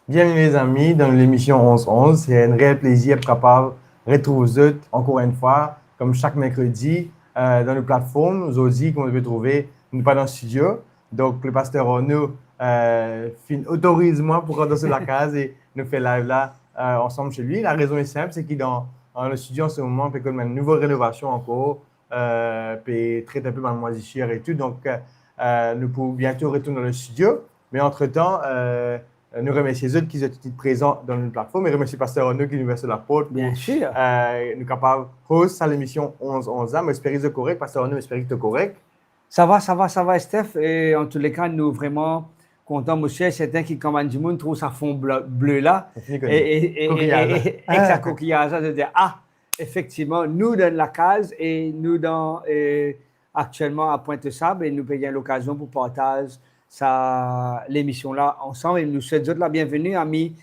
Bienvenue les amis dans l'émission 11-11. C'est un réel plaisir de capable de retrouver vous autres encore une fois, comme chaque mercredi, dans les plateformes. Aujourd'hui, comme vous pouvez trouver, nous pas dans le studio. Donc, le pasteur Renaud autorise moi pour rentrer sur la case et nous fait live là ensemble chez lui. La raison est simple, c'est qu'il est dans le studio en ce moment, il fait comme une nouvelle rénovation encore, puis traite un peu dans le moisissure et tout. Donc, nous pouvons bientôt retourner dans le studio. Mais entre-temps, nous remercions les autres qui sont présents dans notre plateforme et remercier Pasteur Renaud qui nous verse la porte Bien sûr. nous capables host à l'émission 11-11 ans. Mais j'espère que c'est correct. Pasteur Renaud, j'espère que c'est correct. Ça va, Steph. Et en tous les cas, nous vraiment contents, monsieur. C'est un qui, comme un du monde, trouve sa fond bleu là. C'est fini coquillage. Avec sa coquillage, de dire, effectivement, nous dans la case et nous dans actuellement à Pointe-Sable et nous payons l'occasion pour partager l'émission là ensemble. Et nous souhaitons la bienvenue, amis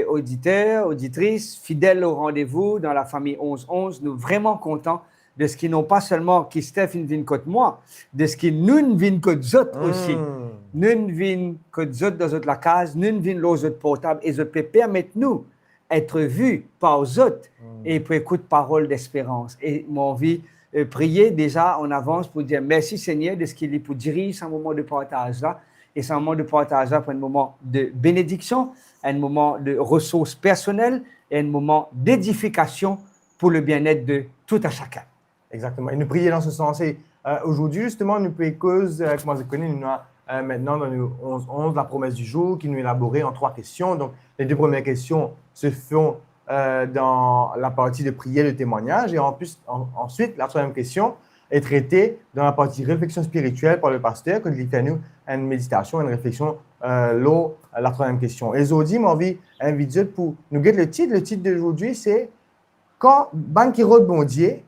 auditeurs, auditrices, fidèles au rendez-vous dans la famille 11-11. Nous vraiment contents de ce qui n'ont pas seulement qui Steph vient côté moi, de ce qui nous vient côté autres aussi. Nous vient côté autres dans notre la case, nous vient les autres portables et ça peut permettre nous être vus par les autres et pour écouter parole d'espérance. Et mon envie prier déjà en avance pour dire merci Seigneur de ce qu'il est pour diriger ce moment de partage là. Et c'est un moment de partage là pour un moment de bénédiction, un moment de ressources personnelles et un moment d'édification pour le bien-être de tout à chacun. Exactement. Et nous prier dans ce sens. Et aujourd'hui, justement, nous prions cause, comment je connais, nous avons maintenant dans le 11-11 la promesse du jour qui nous est élaborée en 3 questions. Donc, les 2 premières questions se font dans la partie de prière, de témoignage. Et ensuite, la 3e question est traitée dans la partie réflexion spirituelle par le pasteur, qui dit à nous une méditation, une réflexion, la 3e question. Et aujourd'hui, j'ai envie d'inviter pour nous guetter le titre. Le titre d'aujourd'hui, c'est quand banque qui rebondit,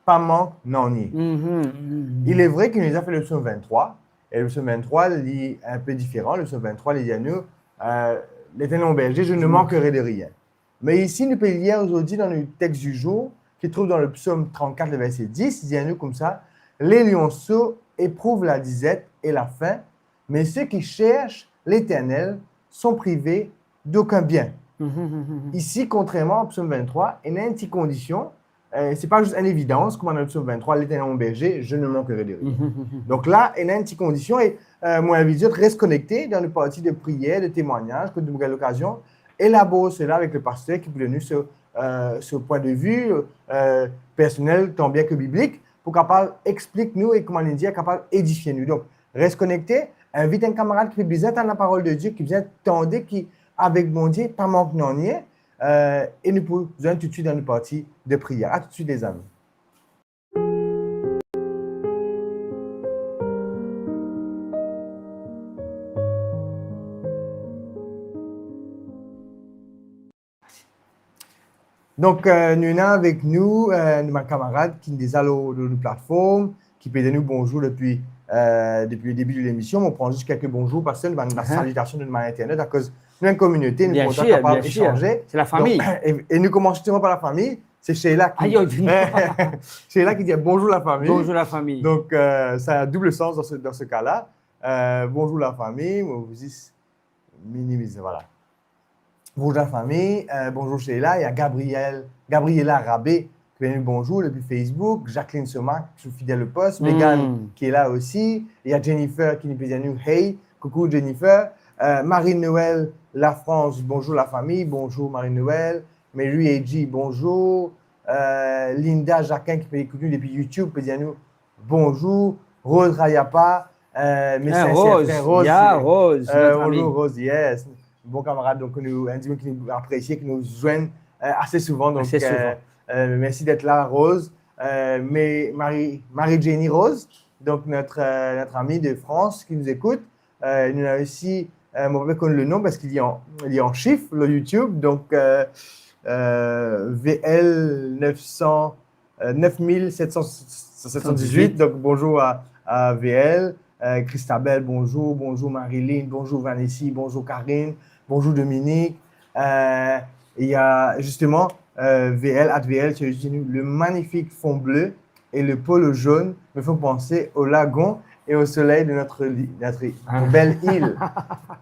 pas manque non ni. Il est vrai qu'il nous a fait le psaume 23. Et le psaume 23, il est un peu différent. Le psaume 23, il dit à nous, l'Éternel mon berger, je ne manquerai de rien. Mais ici, nous pouvons lire aujourd'hui dans le texte du jour, qui se trouve dans le psaume 34, le verset 10, il dit à nous comme ça, les lionceaux éprouvent la disette et la faim, mais ceux qui cherchent l'Éternel sont privés d'aucun bien. Ici, contrairement au psaume 23, il y a une petite condition. Ce n'est pas juste une évidence, comme dans le psaume 23, l'Éternel mon berger, je ne manquerai de rien. Donc là, il y a une petite condition et mon avis, reste connecté dans le parti de prière, de témoignage, que de nouvelles occasions, élabore cela avec le pasteur qui peut donner ce point de vue personnel, tant bien que biblique, pour capable expliquer nous et comment dire, capable édifier nous. Donc, reste connecté, invite un camarade qui fait bien entendre la parole de Dieu, qui vient tendre, qui, avec mon Dieu, pas manque non rien. Et nous pouvons tout de suite dans une partie de prière. À tout de suite, les amis. Donc, nous avons avec nous ma camarade qui est déjà sur la plateforme, qui peut nous bonjour depuis le début de l'émission. On prend juste quelques bonjours parce que nous avons la salutation de manière Internet à cause de notre communauté. Nous sommes capables d'échanger. C'est la famille. Donc, et nous commençons justement par la famille. C'est Sheila qui, Sheila qui dit bonjour la famille. Bonjour la famille. Donc, ça a double sens dans ce cas-là. Bonjour la famille. Vous dites minimiser, voilà. Bonjour la famille, bonjour Sheila, il y a Gabriela Rabé qui vient nous bonjour depuis Facebook, Jacqueline Somac, je suis fidèle au poste, Megan qui est là aussi, il y a Jennifer qui nous dit nous hey, coucou Jennifer, Marie-Noël La France, bonjour la famille, bonjour Marie-Noël, Mary Eji, bonjour, Linda Jacquin qui peut écouter depuis YouTube, peut dire nous bonjour, Rose Rayapa, Rose, bonjour Rose, yes. Bon camarade, donc nous qui nous apprécie, qui nous joignent assez souvent. Donc, merci d'être là, Rose. Mais Marie-Jenny Rose, donc notre amie de France qui nous écoute. Nous avons aussi, on va connaître le nom parce qu'il est en chiffres, le YouTube. Donc, VL 9718. Donc, bonjour à VL. Christabel, bonjour. Bonjour Marilyn. Bonjour Vanessa. Bonjour Karine. Bonjour Dominique. Il y a justement VL, le magnifique fond bleu et le polo jaune me font penser au lagon et au soleil de notre belle île.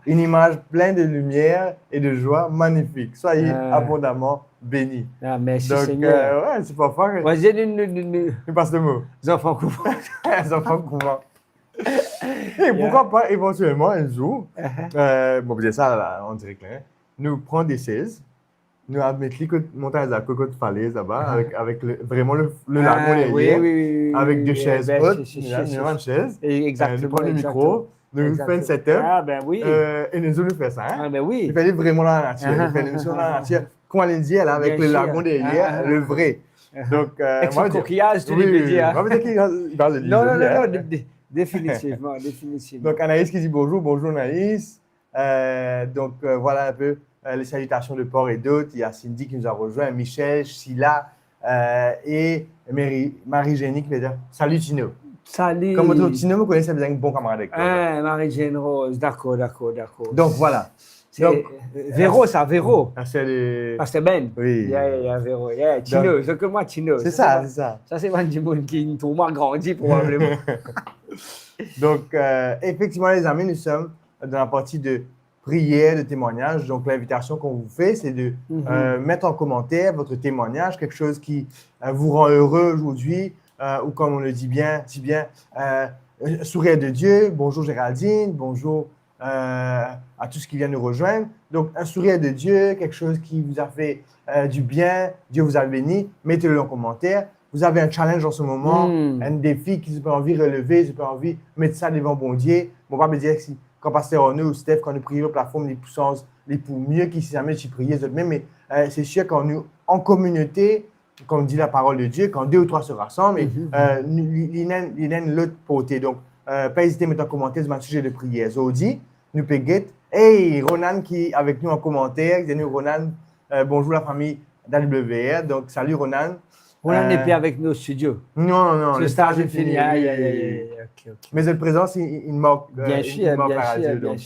Une image pleine de lumière et de joie magnifique. Soyez abondamment bénis. Ah, merci Donc, Seigneur. ouais, c'est pas fort. Vas-y, Je passe le mot. les enfants courants. Les enfants courants. Et pourquoi pas éventuellement un jour, bon, c'est ça là, en direct, là, nous prendre des 16, nous mettre les montagnes à cocotte falaise là-bas, avec vraiment le lagon derrière, avec deux chaises hautes, une chaise, Exactement. nous prendre le micro, nous faire un setup, et nous allons faire ça. Hein? Ah, ben oui. Il fallait vraiment dans la nature, il fallait l'émission dans la nature, comme on l'a dit, là, avec le lagon derrière, le vrai. Donc, avec son coquillage, tu veux dire. Moi, peut-être qu'il parle de Non, définitivement, définitivement. Donc, Anaïs qui dit bonjour, bonjour Anaïs. Donc, voilà un peu les salutations de Port et d'autres. Il y a Cindy qui nous a rejoint, Michel, Sheila et Marie-Génie qui veut dire salut Tino. Salut. Comme votre Tino me connaissait bien, bon camarade avec toi. Marie-Jeanne Rose, d'accord. Donc, voilà. Donc, Véro, ça, Véro. C'est Ben. Oui. Il y a Véro. Tino, c'est que moi, Tino. C'est ça. Ça, c'est Vandimoun qui, pour moi, grandit probablement. Donc, effectivement, les amis, nous sommes dans la partie de prière, de témoignage. Donc, l'invitation qu'on vous fait, c'est de mettre en commentaire votre témoignage, quelque chose qui vous rend heureux aujourd'hui, ou comme on le dit bien, sourire de Dieu, bonjour Géraldine, bonjour à tous qui viennent nous rejoindre. Donc, un sourire de Dieu, quelque chose qui vous a fait du bien, Dieu vous a béni, mettez-le en commentaire. Vous avez un challenge en ce moment, un défi qui vous envie de relever, vous avez envie de mettre ça devant bon Dieu. Bon, pas me dire que quand Pasteur Renaud ou Steph, quand nous prions la plateforme, les puissances, les pour mieux qui si jamais tu priais, mais c'est sûr quand nous, en communauté, comme dit la parole de Dieu, quand 2 ou 3 se rassemblent, il y a l'autre côté. Donc, pas hésiter à mettre en commentaire ce sujet de prière. Zodi, nous peut-être. Hey, Ronan qui est avec nous en commentaire. Nous, Ronan, bonjour la famille d'AWR. Donc, salut Ronan. Ronan n'est plus avec nous au studio. Non. Le stage est fini. Okay. Mais cette présence, il manque bien sûr, à radio. Donc,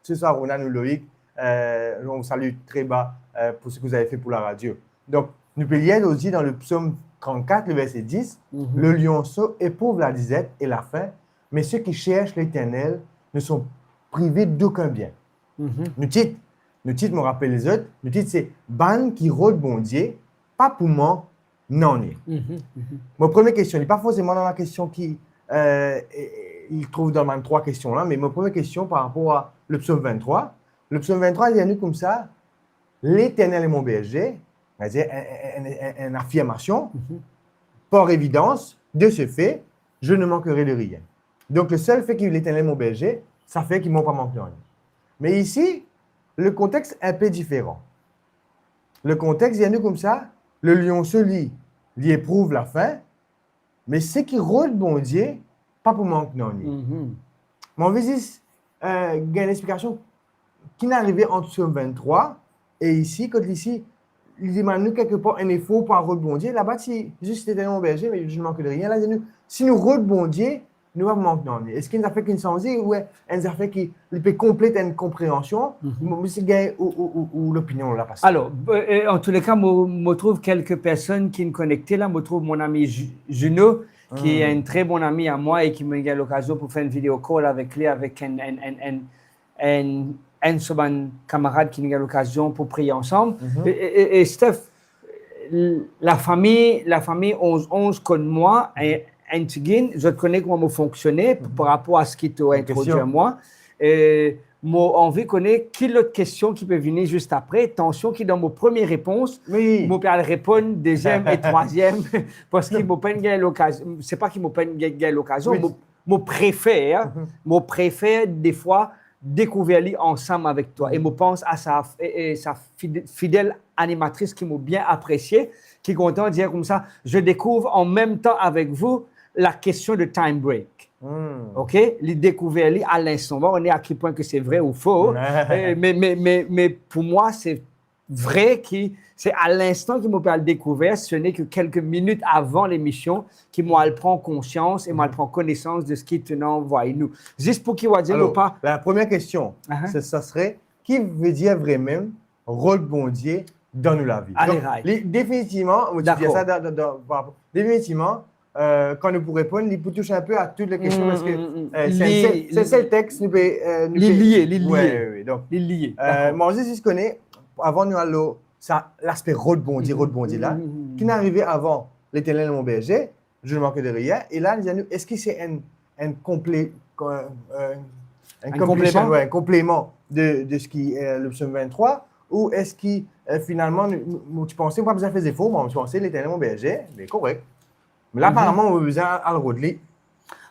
ce soir, Ronan ou Loïc, on vous salue très bas pour ce que vous avez fait pour la radio. Donc, nous peut lire aussi dans le psaume 34, le verset 10, le lionceau éprouve la disette et la faim, mais ceux qui cherchent l'Éternel ne sont privés d'aucun bien. Nous titre, me rappelle les autres, nous titre, c'est ban qui rôde bon Dieu, pas pour moi, non. Ma première question, il n'est pas forcément dans la question qui il trouve dans les 3 questions là, mais ma première question par rapport à le psaume 23. Le psaume 23, il y a nous comme ça, l'Éternel est mon berger, c'est-à-dire une affirmation, par évidence, de ce fait, je ne manquerai de rien. Donc, le seul fait qu'il est l'Éternel est mon berger, ça fait qu'ils ne m'ont pas manqué de rien. Mais ici, le contexte est un peu différent. Le contexte, il y a nous comme ça, le lionceau, lui éprouve la faim, mais ce qui rôde bon Dieu, pas pour manquer de rien. Mon visite, il y a une explication qui n'est arrivée entre psaume 23 et ici, quand ici, il demande nous quelque part un effort pour rebondir. Là-bas, si juste c'était mon berger, mais je ne manque de rien. Là, si nous rebondir, nous ne manquons de rien. Est-ce qu'il y a une affaire qui nous semble ou une affaire qui peut compléter une compréhension ou l'opinion là passe? Alors, en tous les cas, je trouve quelques personnes qui me connectent là. Je trouve mon ami Juno, qui est un très bon ami à moi et qui m'a eu l'occasion pour faire une vidéo call avec lui, avec un camarade qui nous a eu l'occasion pour prier ensemble. Et Steph, la famille 11-11 comme moi, je connais comment fonctionner par rapport à ce qui t'a introduit à moi. Moi, envie de connaître quelle autre question qui peut venir juste après. Attention, qui dans mon première réponse, je peux répondre deuxième et troisième parce qu'il m'a pas gagné l'occasion. C'est pas qu'il m'a pas gagné l'occasion. Je préfère des fois découvrir ensemble avec toi. Et je pense à sa fidèle animatrice qui m'a bien apprécié, qui est content de dire comme ça, je découvre en même temps avec vous la question de time break. OK? Les découvrir à l'instant. On est à quel point que c'est vrai ou faux. mais pour moi, c'est vrai que c'est à l'instant qu'il m'a découvert. Ce n'est que quelques minutes avant l'émission qu'il m'a prend conscience et m'a prend connaissance de ce qui te envoie nous. Juste pour qu'il va dire ou pas. La première question, ça serait qui veut dire vraiment rebondir dans nous la vie? Donc, définitivement, définitivement, quand nous pour répondre, il peut toucher un peu à toutes les questions parce que Les- c'est le texte, nous peut... Les lier. Oui. Donc, Les lier. D'accord. moi aussi, si je connais, avant nous allons, ça, l'aspect rebondir là, qui n'est arrivé avant l'Éternel mon berger, je ne manque de rien. Et là, nous, est-ce que c'est un complément? Ouais, un complément de ce qui est le psaume 23, ou est-ce que finalement, tu pensais, pas besoin de faire des efforts, moi, je pensais l'Éternel mon berger, mais correct. Mais là, apparemment, on a besoin à le rodeler.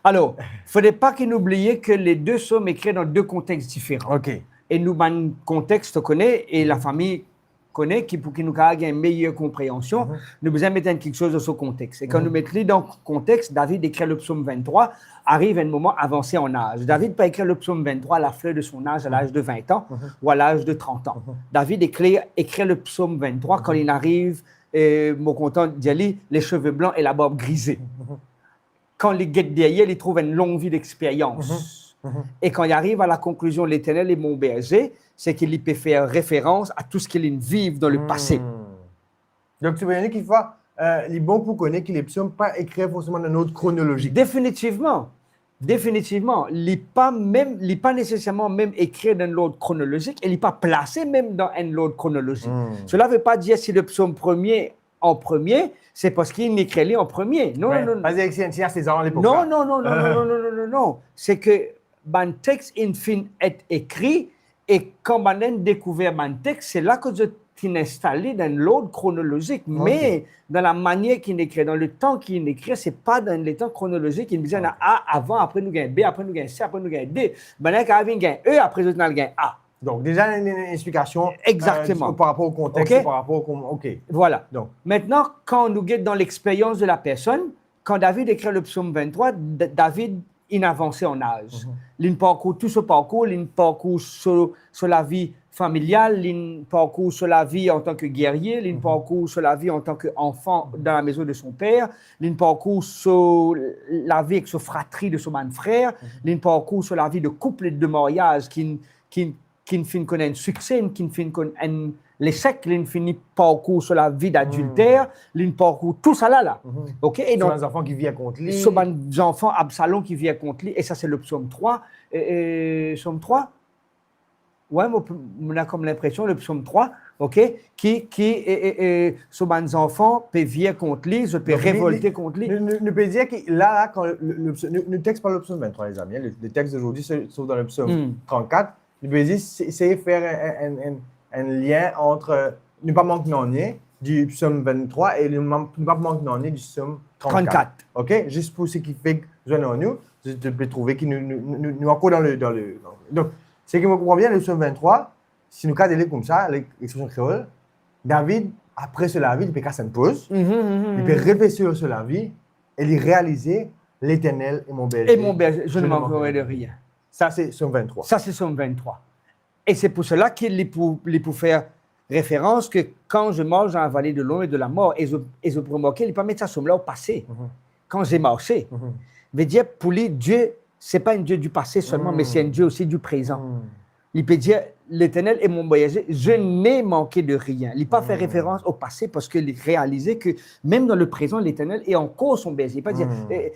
Alors, il ne faudrait pas qu'il n'oublie que les deux sont écrits dans deux contextes différents. OK. Et nous, un contexte connaît et la famille connaît pour qu'il nous ait une meilleure compréhension, nous besoin mettre quelque chose dans ce contexte. Et quand nous mettons dans le contexte, David écrit le psaume 23, arrive un moment avancé en âge. David peut écrire le psaume 23 à la fleur de son âge, à l'âge de 20 ans ou à l'âge de 30 ans. David écrit le psaume 23 quand il arrive, mon content d'y aller, les cheveux blancs et la barbe grisée. Quand il guette derrière, il trouve une longue vie d'expérience. Et quand il arrive à la conclusion, l'Éternel est mon berger, c'est qu'il peut faire référence à tout ce qu'il vit dans le passé. Donc, tu veux dire qu'il faut, il est bon pour connaître que les psaumes pas écrits forcément dans notre chronologie. Définitivement. Il n'est pas nécessairement même écrit dans l'ordre chronologique, il n'est pas placé même dans un ordre chronologique. Cela ne veut pas dire si le psaume premier en premier, c'est parce qu'il est écrit en premier. Non. Vas-y, c'est ans l'époque. Non. C'est que mon texte est écrit et quand on a découvert mon texte, c'est là que je t'ai installé dans l'ordre chronologique. Mais dans la manière qu'il est écrit, dans le temps qu'il est écrit, ce n'est pas dans le temps chronologique. Il me disait A avant, après nous gagnons B, après nous gagnons C, après nous gagnons D. Maintenant, quand il gagne E, après nous gagnons A. Donc, déjà, une explication exactement. Par rapport au contexte, okay? Par rapport au... OK. Voilà. Donc. Maintenant, quand nous guette dans l'expérience de la personne, quand David écrit le psaume 23, David, il avancé en âge. Il parcourt tout ce parcours, il parcourt sur la vie familiale, il parcourt sur la vie en tant que guerrier, il parcourt sur la vie en tant qu'enfant dans la maison de son père, il parcourt sur la vie avec sa fratrie de son frère, il parcourt sur la vie de couple et de mariage qui finit connaître un succès, qui finit connaître l'échec, qui finit parcours sur la vie d'adultère, il parcours tout ça là. OK? Et donc, sur les enfants qui vivent contre lui. Sur les enfants, Absalom qui vit contre lui. Et ça, c'est le psaume 3. Psaume 3? Ouais, on a comme l'impression, le psaume 3, OK? Qui sur les enfants peut vivre contre lui, je peux révolter contre lui. Nous peut dire que là quand le texte parle le psaume 23, les amis, le texte d'aujourd'hui se trouve dans le psaume 34. Nous peut dire, c'est faire un lien entre ne pas manquer d'année du psaume 23 et ne pas manquer d'année du psaume 34. OK? Juste pour ce qui fait que nous, je peux trouver que nous encore dans le. Donc, ce qui me comprend bien, le psaume 23, si nous cadrons comme ça, l'expression créole, David, après cela vie, il peut casser une pause, il peut réfléchir sur la vie et il réaliser l'Éternel est mon berger. Et mon berger, je ne manquerai de rien. Ça, c'est psaume 23. Ça, c'est psaume 23. Et c'est pour cela qu'il peut faire référence que quand je marche dans la vallée de l'ombre et de la mort, et je peux remarquer, il ne peut pas mettre ça somme-là au passé. Quand j'ai marché. Veut dire, pour lui, Dieu, ce n'est pas un Dieu du passé seulement, mais c'est un Dieu aussi du présent. Il peut dire, l'Éternel est mon berger, je n'ai manqué de rien. Il n'a pas fait référence au passé parce qu'il réalisait que même dans le présent, l'Éternel est encore son berger. Il ne peut pas dire,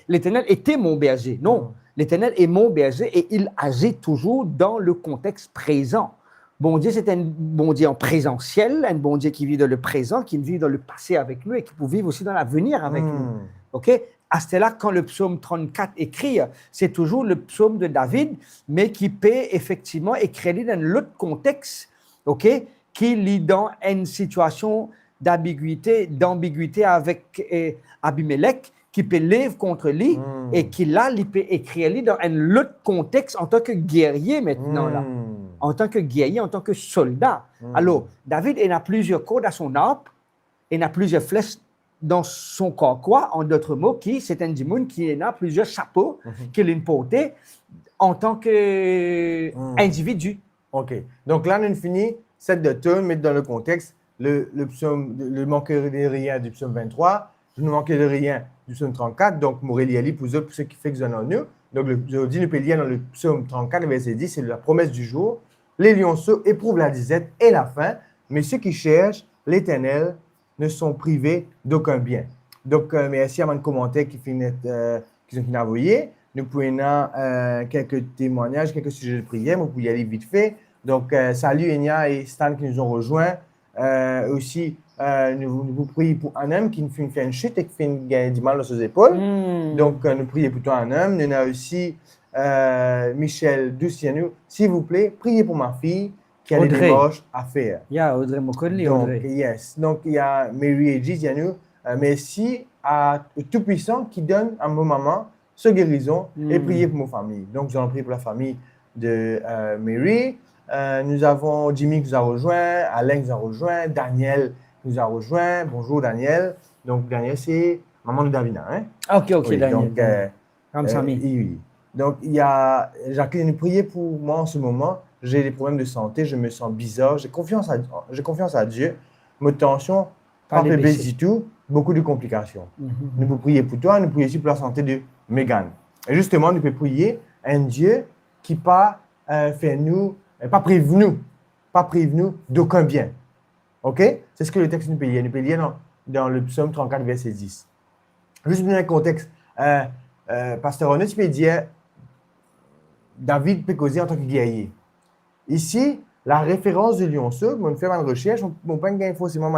l'Éternel était mon berger. Non, l'Éternel est mon berger et il agit toujours dans le contexte présent. Bon Dieu, c'est un bon Dieu en présentiel, un bon Dieu qui vit dans le présent, qui vit dans le passé avec nous et qui peut vivre aussi dans l'avenir avec nous. OK? À ce là quand le psaume 34 écrit, c'est toujours le psaume de David, mais qui peut effectivement écrire dans l'autre contexte, OK? Qui lit dans une situation d'ambiguïté avec Abimelech, qui peut lève contre lui, et qui là, il peut écrire dans un autre contexte en tant que guerrier maintenant, là. En tant que guerrier, en tant que soldat. Alors, David, il a plusieurs cordes à son arc, il a plusieurs flèches dans son corps. Quoi? En d'autres mots, c'est un démon qui a plusieurs chapeaux qu'il a portés en tant qu'individu. OK. Donc là, on finit cette de tourne, mettre dans le contexte le psaume, le manquer de rien du psaume 23, je ne manquer de rien du psaume 34, donc Moreliali pour ceux qui fait que nous en nous. Donc, je dis, le pélien dans le psaume 34, le verset 10, c'est la promesse du jour. Les lionceaux éprouvent la disette et la faim, mais ceux qui cherchent l'Éternel ne sont privés d'aucun bien. Donc, merci à mon commentaire qui sont envoyés. Nous pouvons quelques témoignages, quelques sujets de prière, vous pouvez y aller vite fait. Donc, salut Enya et Stan qui nous ont rejoints. Aussi, nous vous prions pour un homme qui fait une chute et qui fait du mal dans ses épaules. Donc, nous prions pour toi un homme. Nous avons aussi Michel Doucianou. S'il vous plaît, priez pour ma fille qui a des démarches à faire. Audrey Mokonli, Donc, Audrey. yes. Donc, il y a Mary et Gizianou. Merci à Tout-Puissant qui donne à mon maman ce guérison et prier pour ma famille. Donc, nous allons prier pour la famille de Mary. Nous avons Jimmy qui nous a rejoint, Alain qui nous a rejoint, Daniel qui nous a rejoint. Bonjour Daniel. Donc, Daniel, c'est maman de Davina. Hein? Ok, oui, Daniel. Donc, oui. Donc, il y a Jacqueline, nous priez pour moi en ce moment. J'ai des problèmes de santé, je me sens bizarre. J'ai confiance à Dieu. Ma tension, pas baisse du tout, beaucoup de complications. Nous pouvons prier pour toi, nous prions aussi pour la santé de Megan. Et justement, nous pouvons prier un Dieu qui pas prévenu d'aucun bien. OK? C'est ce que le texte nous peut lire. Nous peut lire dans le psaume 34, verset 10. Juste pour un contexte, Pasteur René, tu peux dire David peut causer en tant que guerrier. Ici, la référence de Lionceau, on fait une recherche, on ne peut pas forcément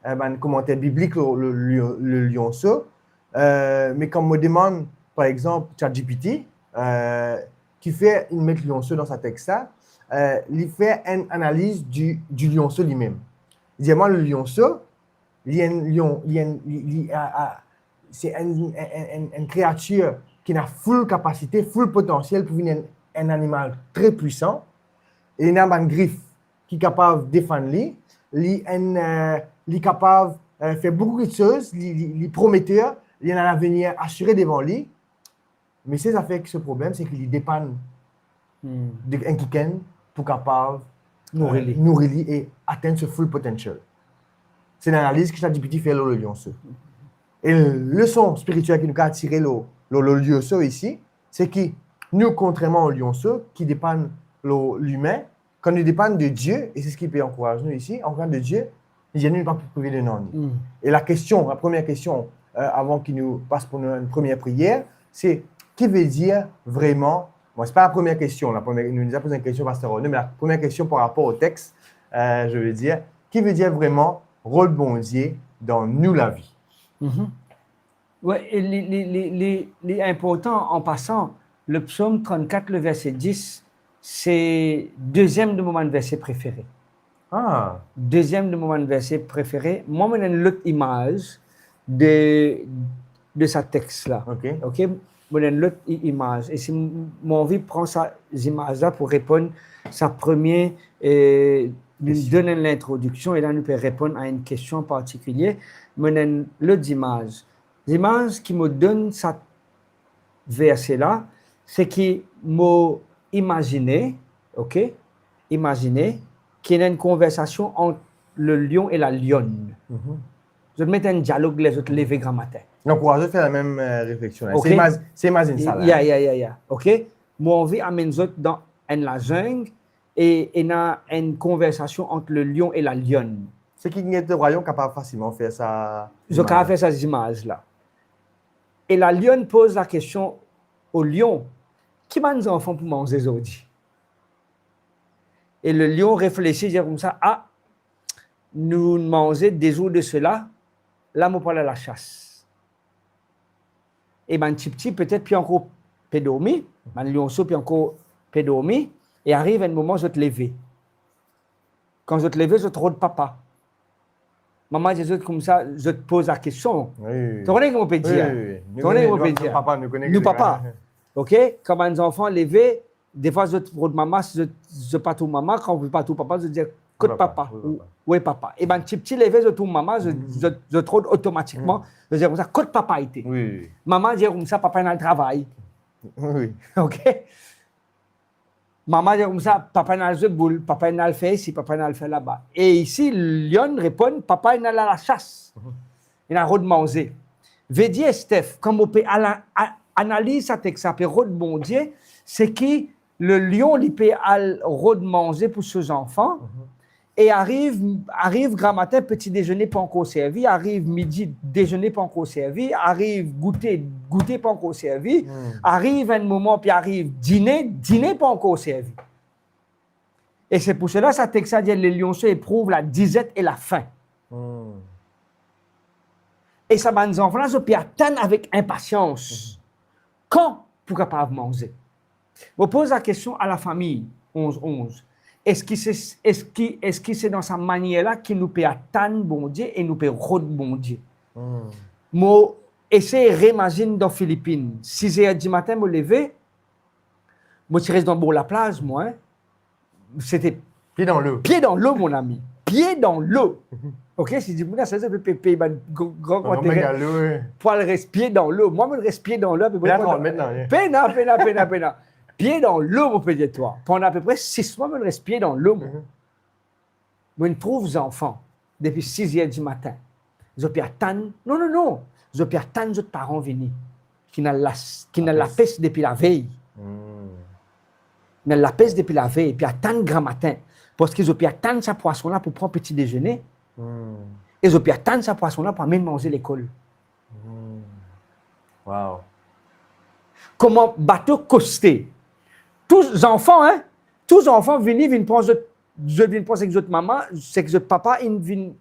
un commentaire biblique le Lionceau, mais quand on me demande, par exemple, ChatGPT, qui fait mettre Lionceau dans sa texte, il fait une analyse du Lionceau lui-même. Il dit, moi, le Lionceau, c'est une créature qui a full capacité, full potentiel pour devenir un animal très puissant. Et il a une griffe qui est capable de défendre lui. Il est capable de faire beaucoup de choses. Il est prometteur. Il a un avenir assuré devant lui. Mais c'est ça fait que ce problème, c'est qu'il dépend d'un quelqu'un pour capable nourrir lui et atteindre ce full potential. C'est l'analyse que ChatGPT fait le Lionceau. Et la leçon spirituelle qui nous a tiré le Lionceau ici, c'est que nous, contrairement au Lionceau, qui dépend de l'humain, quand nous dépendons de Dieu, et c'est ce qui peut encourager nous ici, en regard de Dieu, il n'y a pas pour priver de non. Et la première question, avant qu'il nous passe pour une première prière, c'est qui veut dire vraiment, bon, ce n'est pas la première question, nous nous a posé une question, Pasteur René, mais la première question par rapport au texte, je veux dire, qui veut dire vraiment rôle bon Dieu dans nous la vie? Oui, les important en passant, le psaume 34, le verset 10, c'est deuxième de mon verset préféré. Deuxième de mon verset préféré. Moi, je donne l'autre image de ce texte-là. OK? Je donne l'autre image. Et si mon envie prend ces images-là pour répondre à sa première, nous donne l'introduction et là, nous pouvons répondre à une question particulière. Je donne l'autre image. L'image qui me donne ce verset-là, c'est qu'il m'a imaginé, OK? Imaginez qu'il y a une conversation entre le lion et la lionne. Je vais mettre un dialogue, les autres lever grand matin. Donc, on va faire la même réflexion. Okay. C'est imagine ça. Yeah. OK? Moi, on vit amener les autres dans la jungle et il y a une conversation entre le lion et la lionne. C'est qui est le royaume capable facilement de faire ça. Je peux faire ces images-là. Et la lionne pose la question au lion. Qui m'a des enfants pour manger aujourd'hui? Et le lion réfléchit, dit comme ça, nous mangeons des jours de cela, là, nous parlons de la chasse. Et ben, petit, peut-être, puis encore pédormi, le lionceau, puis encore pédormi, et arrive un moment, je te lever. Quand je te lever, je te rôde papa. Maman, je comme ça, je te pose la question. Tu connais comment on peut dire? Tu connais comment on peut dire? Papa, nous, papa. OK? Quand les enfants levés, des fois, je te rôde maman, je pas tout maman. Quand je pas tout papa, je dis, écoute papa. Oui, papa. Et ben, petit levé, je tout maman, je te rôde automatiquement. Je dis comme ça, écoute papa été. Oui. Maman dit comme ça, papa est dans le travail. Oui. OK? Maman dit comme ça, papa est dans le boule, papa est dans le fait ici, papa est dans le fait là-bas. Et ici, Lyon répond, papa est dans la chasse. Il a rôde manger. Veut dire, Steph, comme on peut analyser ça texte, ça peut rôde bon Dieu, c'est que le lion, il peut rôde manger pour ses enfants. Et arrive grand matin, petit déjeuner pas encore servi, arrive midi, déjeuner pas encore servi, arrive goûter pas encore servi, arrive un moment, puis arrive dîner pas encore servi. Et c'est pour cela, ça texte dit les lionceaux éprouvent la disette et la faim. Et ça va nous enfants, ça puis attendre avec impatience. Quand pour capable manger? Je pose la question à la famille, 11-11. Est-ce que c'est dans sa manière-là qu'il nous peut attendre bon Dieu et nous peut rendre bon Dieu? Moi, essaye de réimaginer dans les Philippines. 6 heures du matin, je me lever, moi, je reste dans la plage, moi. Hein. C'était pied dans l'eau. Pied dans l'eau, mon ami. Pied dans l'eau. OK? Si je dis, ça c'est pépé, grand pour le reste pied dans l'eau. Moi, je reste pied dans l'eau. Pena. Pied dans l'eau, mon petit toi. Pendant à peu près 6 mois, je reste pied dans l'eau. Je trouve les enfants depuis 6 heures du matin. Je peux attendre. Non. Je peux attendre les parents venir. Qui n'ont la peste depuis la veille. Ils la peste depuis la veille. Puis attendre grand matin. Parce qu'ils ont pu attendre sa poisson-là pour prendre petit déjeuner. Ils ont pu attendre sa poisson-là pour amener manger l'école. Wow. Comment bateau costé. Tous les enfants, viennent prendre avec votre maman, c'est que votre papa, il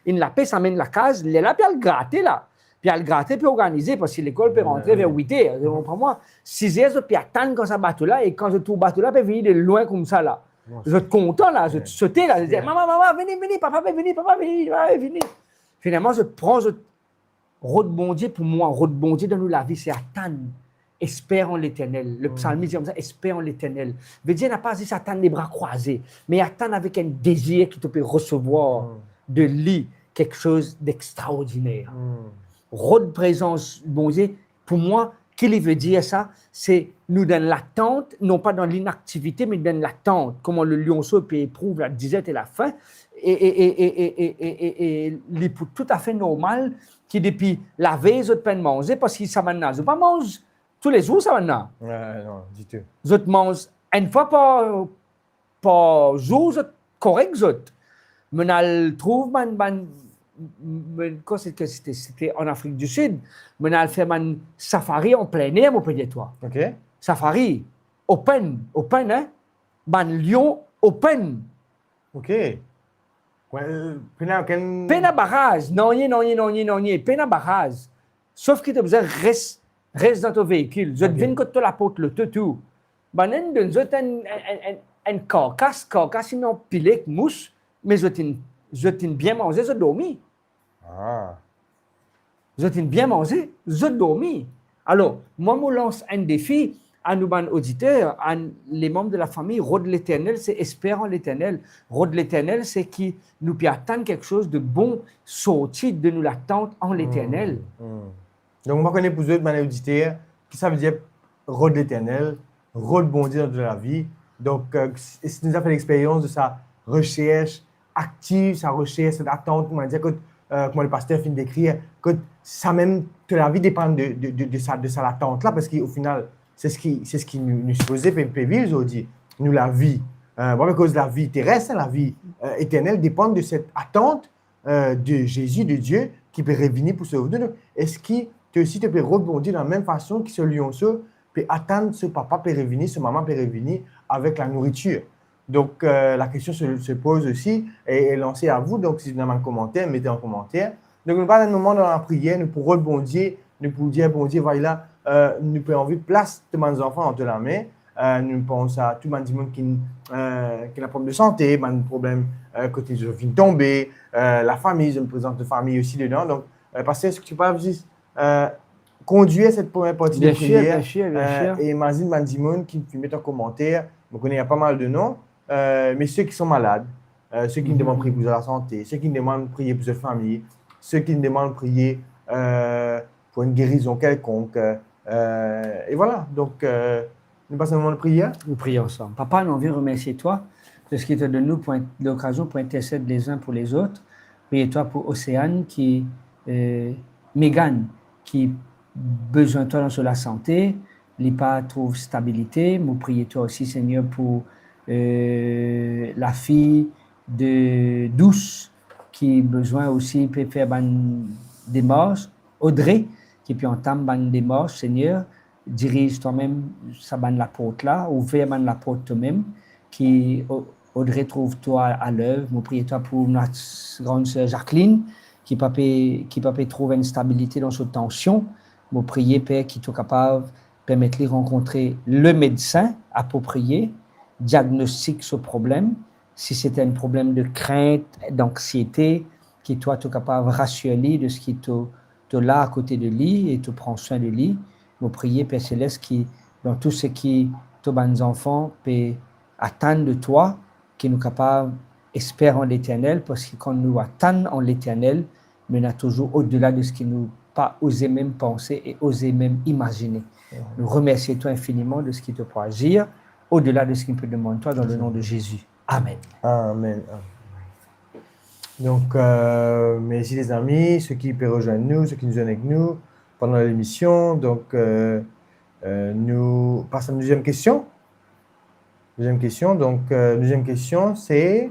la paix, ça amène la case, il est là, puis il gratte là. Puis il gratte, puis organiser, parce que l'école peut rentrer vers 8 heures. Pour moi, 6 heures, puis attendre quand ça bateau-là, et quand je trouve bateau-là, puis venir de loin comme ça là. Je suis content là, je saute là, je dis, maman, venez, papa, venez. Finalement, je prends, route bon Dieu, pour moi, route bon Dieu dans nous la vie, c'est attendre. Espère en l'Éternel. Le psalmiste dit comme ça, espère en l'Éternel. Veut dire, n'a pas dit attendre les bras croisés, mais attendre avec un désir qui te peut recevoir de lui quelque chose d'extraordinaire. Rôle présence, bon Dieu, pour moi, qu'il veut dire ça, c'est nous dans l'attente, non pas dans l'inactivité, mais dans l'attente. Comment le lionceau peut éprouver la disette et la faim. Et tout à fait normal qui depuis la veille, ils ont peine manger parce qu'ils savent maintenant. Ils ne pas manger tous les jours, ça maintenant. Non, du tout. Ils mangent une fois par jour, correct, mais on trouve quand c'était en Afrique du Sud, on a fait un safari en plein air, mon petit toi. OK. Safari, open, hein? Un lion open. OK. Pena barrage, non, pena barrage. Sauf que tu as besoin reste dans ton véhicule. Je viens que tu la porte le tout. Ben, nous avons un carcasse, sinon pilé, mousse, mais je t'ai bien mangé, je dormi. Je t'ai bien mangé, je dormi. Alors, moi, je lance un défi à nos auditeurs, à les membres de la famille. Rôle de l'Éternel, c'est espérant l'Éternel. Rôle de l'Éternel, c'est qui nous peut attendre quelque chose de bon sorti de nous l'attente en l'Éternel. Donc, moi, je connais pour eux de auditeurs qui ça veut dire rôle de l'Éternel, rôle bon Dieu de la vie. Donc, si nous avons fait l'expérience de sa recherche active, sa recherche, cette attente, comment dire, comment le pasteur finit d'écrire, que ça même, que la vie dépend de sa attente là, parce qu'au final, c'est ce qui nous supposait vivre aujourd'hui. Nous, la vie, à cause de la vie terrestre, la vie éternelle dépend de cette attente de Jésus, de Dieu, qui peut revenir pour se revenir. Est-ce que tu aussi te peux rebondir de la même façon que ce lionceau peut attendre ce papa peut revenir, ce maman peut revenir avec la nourriture? Donc, la question se pose aussi et est lancée à vous. Donc, si vous avez un commentaire, mettez en commentaire. Donc, nous parlons un moment dans la prière, nous pourrons rebondir, nous pouvons dire, bon Dieu, voilà, nous pouvons envie place de mes enfants entre la main. Nous pensons à tout le monde qui a un problème de santé, un problème côté je viens de tomber, la famille, je me présente de famille aussi dedans. Donc, parce que tu peux juste conduire cette première partie de prière. Bien sûr. Et imagine Mandimoun qui met en commentaire, je connais il y a pas mal de noms, mais ceux qui sont malades, ceux qui me demandent de prier pour la santé, ceux qui me demandent de prier pour leur famille, ceux qui me demandent de prier pour une guérison quelconque. Et voilà, donc nous passons un moment de prière. Nous prions ensemble. Papa, nous envie de remercier toi de ce qui te donne nous l'occasion pour intercéder les uns pour les autres. Priez-toi pour Océane, Mégane, qui besoin de toi dans la santé, l'IPA trouve stabilité. Nous prions toi aussi, Seigneur, pour la fille de douce qui besoin aussi peut faire une démarche. Audrey qui peut entamer une démarche, Seigneur, dirige toi-même ça la porte là, ouvre la porte toi-même, qui Audrey trouve toi à l'œuvre. Nous prions toi pour notre grande sœur Jacqueline qui peut trouver une stabilité dans cette tension. Nous prions Père qui soit capable de permettre de rencontrer le médecin approprié, diagnostique ce problème. Si c'est un problème de crainte, d'anxiété, qui toi tu es capable de rassurer de ce qui te là à côté de lui et tu prends soin de lui. Nous prions Père Céleste qui dans tout ce qui tous les enfants peut attendre de toi, qui nous capable d'espérer en l'Éternel, parce que quand nous attendons en l'Éternel, nous sommes toujours au-delà de ce que nous pas osé même penser et osé même imaginer. Nous remercions toi infiniment de ce qui te peut agir, au-delà de ce qu'il peut demander toi dans le nom de Jésus. Amen. Amen. Donc, merci les amis, ceux qui peuvent rejoindre nous, ceux qui nous sont avec nous pendant l'émission. Donc, nous passons à la deuxième question. Deuxième question, c'est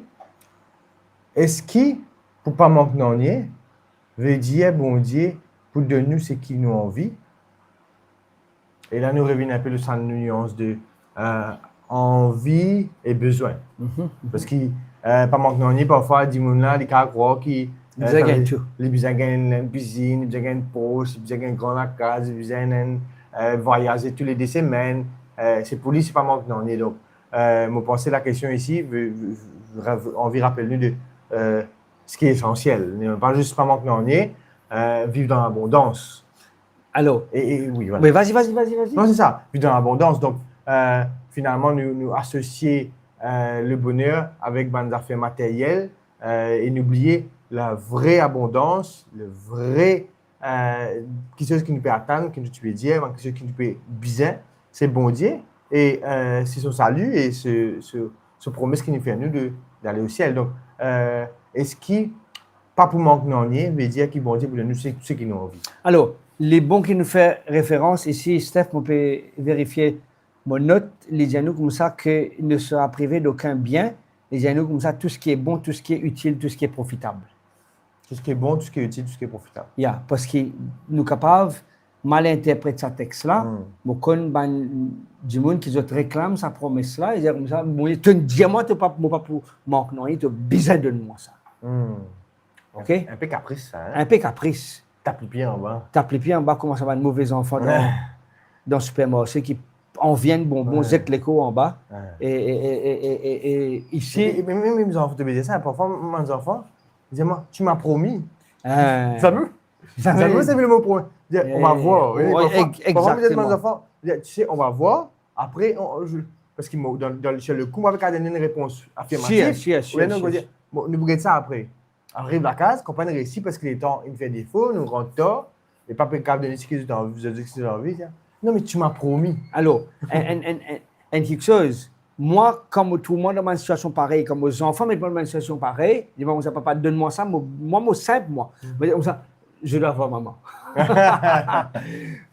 est-ce que, pour ne pas manquer d'ennuyer, veut dire, bon Dieu, pour de nous, c'est qui nous envie. Et là, nous revenons un peu de cette nuance de envie et besoin. Parce que, pas manquer d'ennuyer, parfois, des gens là, les cas croient qu'ils ont besoin d'une cuisine, ils ont besoin d'une poche, ils ont besoin d'une grande case, ils ont besoin de voyager tous les 2 semaines. C'est pour lui, c'est pas manquer d'ennuyer. Donc, je pense que la question ici, envie de rappeler nous de ce qui est essentiel. Pas juste pas manquer d'ennuyer. Vivre dans l'abondance. Alors, oui, voilà. Mais vas-y. Non, c'est ça, vivre dans l'abondance. Donc, finalement, nous associer le bonheur avec des affaires matérielles et n'oublier la vraie abondance, le vrai, quelque chose qui nous peut atteindre, qui nous peut dire, quelque chose qui nous peut bien, c'est bon Dieu. Et c'est son salut et ce promesse qui nous fait à nous d'aller au ciel. Donc, est-ce qu'il pas pour manquer d'ennuyer, veut dire qu'il bon Dieu pour nous c'est ce qui nous envie. Alors, les bons qui nous fait référence ici, Steph, on peut vérifier mon note, les dit nous comme ça qu'il ne sera privé d'aucun bien, les dit nous comme ça tout ce qui est bon, tout ce qui est utile, tout ce qui est profitable. Tout ce qui est bon, tout ce qui est utile, tout ce qui est profitable. Parce que nous sommes capables mal interpréter ce texte-là, nous connaissons du monde qui réclame sa promesse-là, et dire comme ça, dis-moi, tu n'as pas pour manquer, non, tu as besoin de moi ça. Okay? Un peu caprice, ça. Hein? Un peu caprice. Tape les pieds en bas. Tape les pieds en bas, comment ça va, de mauvais enfants dans le supermarché qui en viennent bonbons, jettent l'écho en bas. Et ici. Et même mes enfants te disent ça, parfois, mes enfants, dis-moi, tu m'as promis. Ça me c'est le mot promis. On va voir. Parfois, mes enfants, tu sais, on va voir, après, parce que chez le coup, moi, avec une réponse affirmative, nous regardons ça après. Arrive la case, comprendre le récit parce que les temps, il me fait défaut, nous rentre tard, et pas capable de donner ce que tu as envie, non, mais tu m'as promis. Alors, quelque chose, moi, comme tout le monde dans une situation pareille, comme aux enfants, mais dans une situation pareille, je dis, mon papa, donne-moi ça, moi, simple, moi. Je dois avoir maman.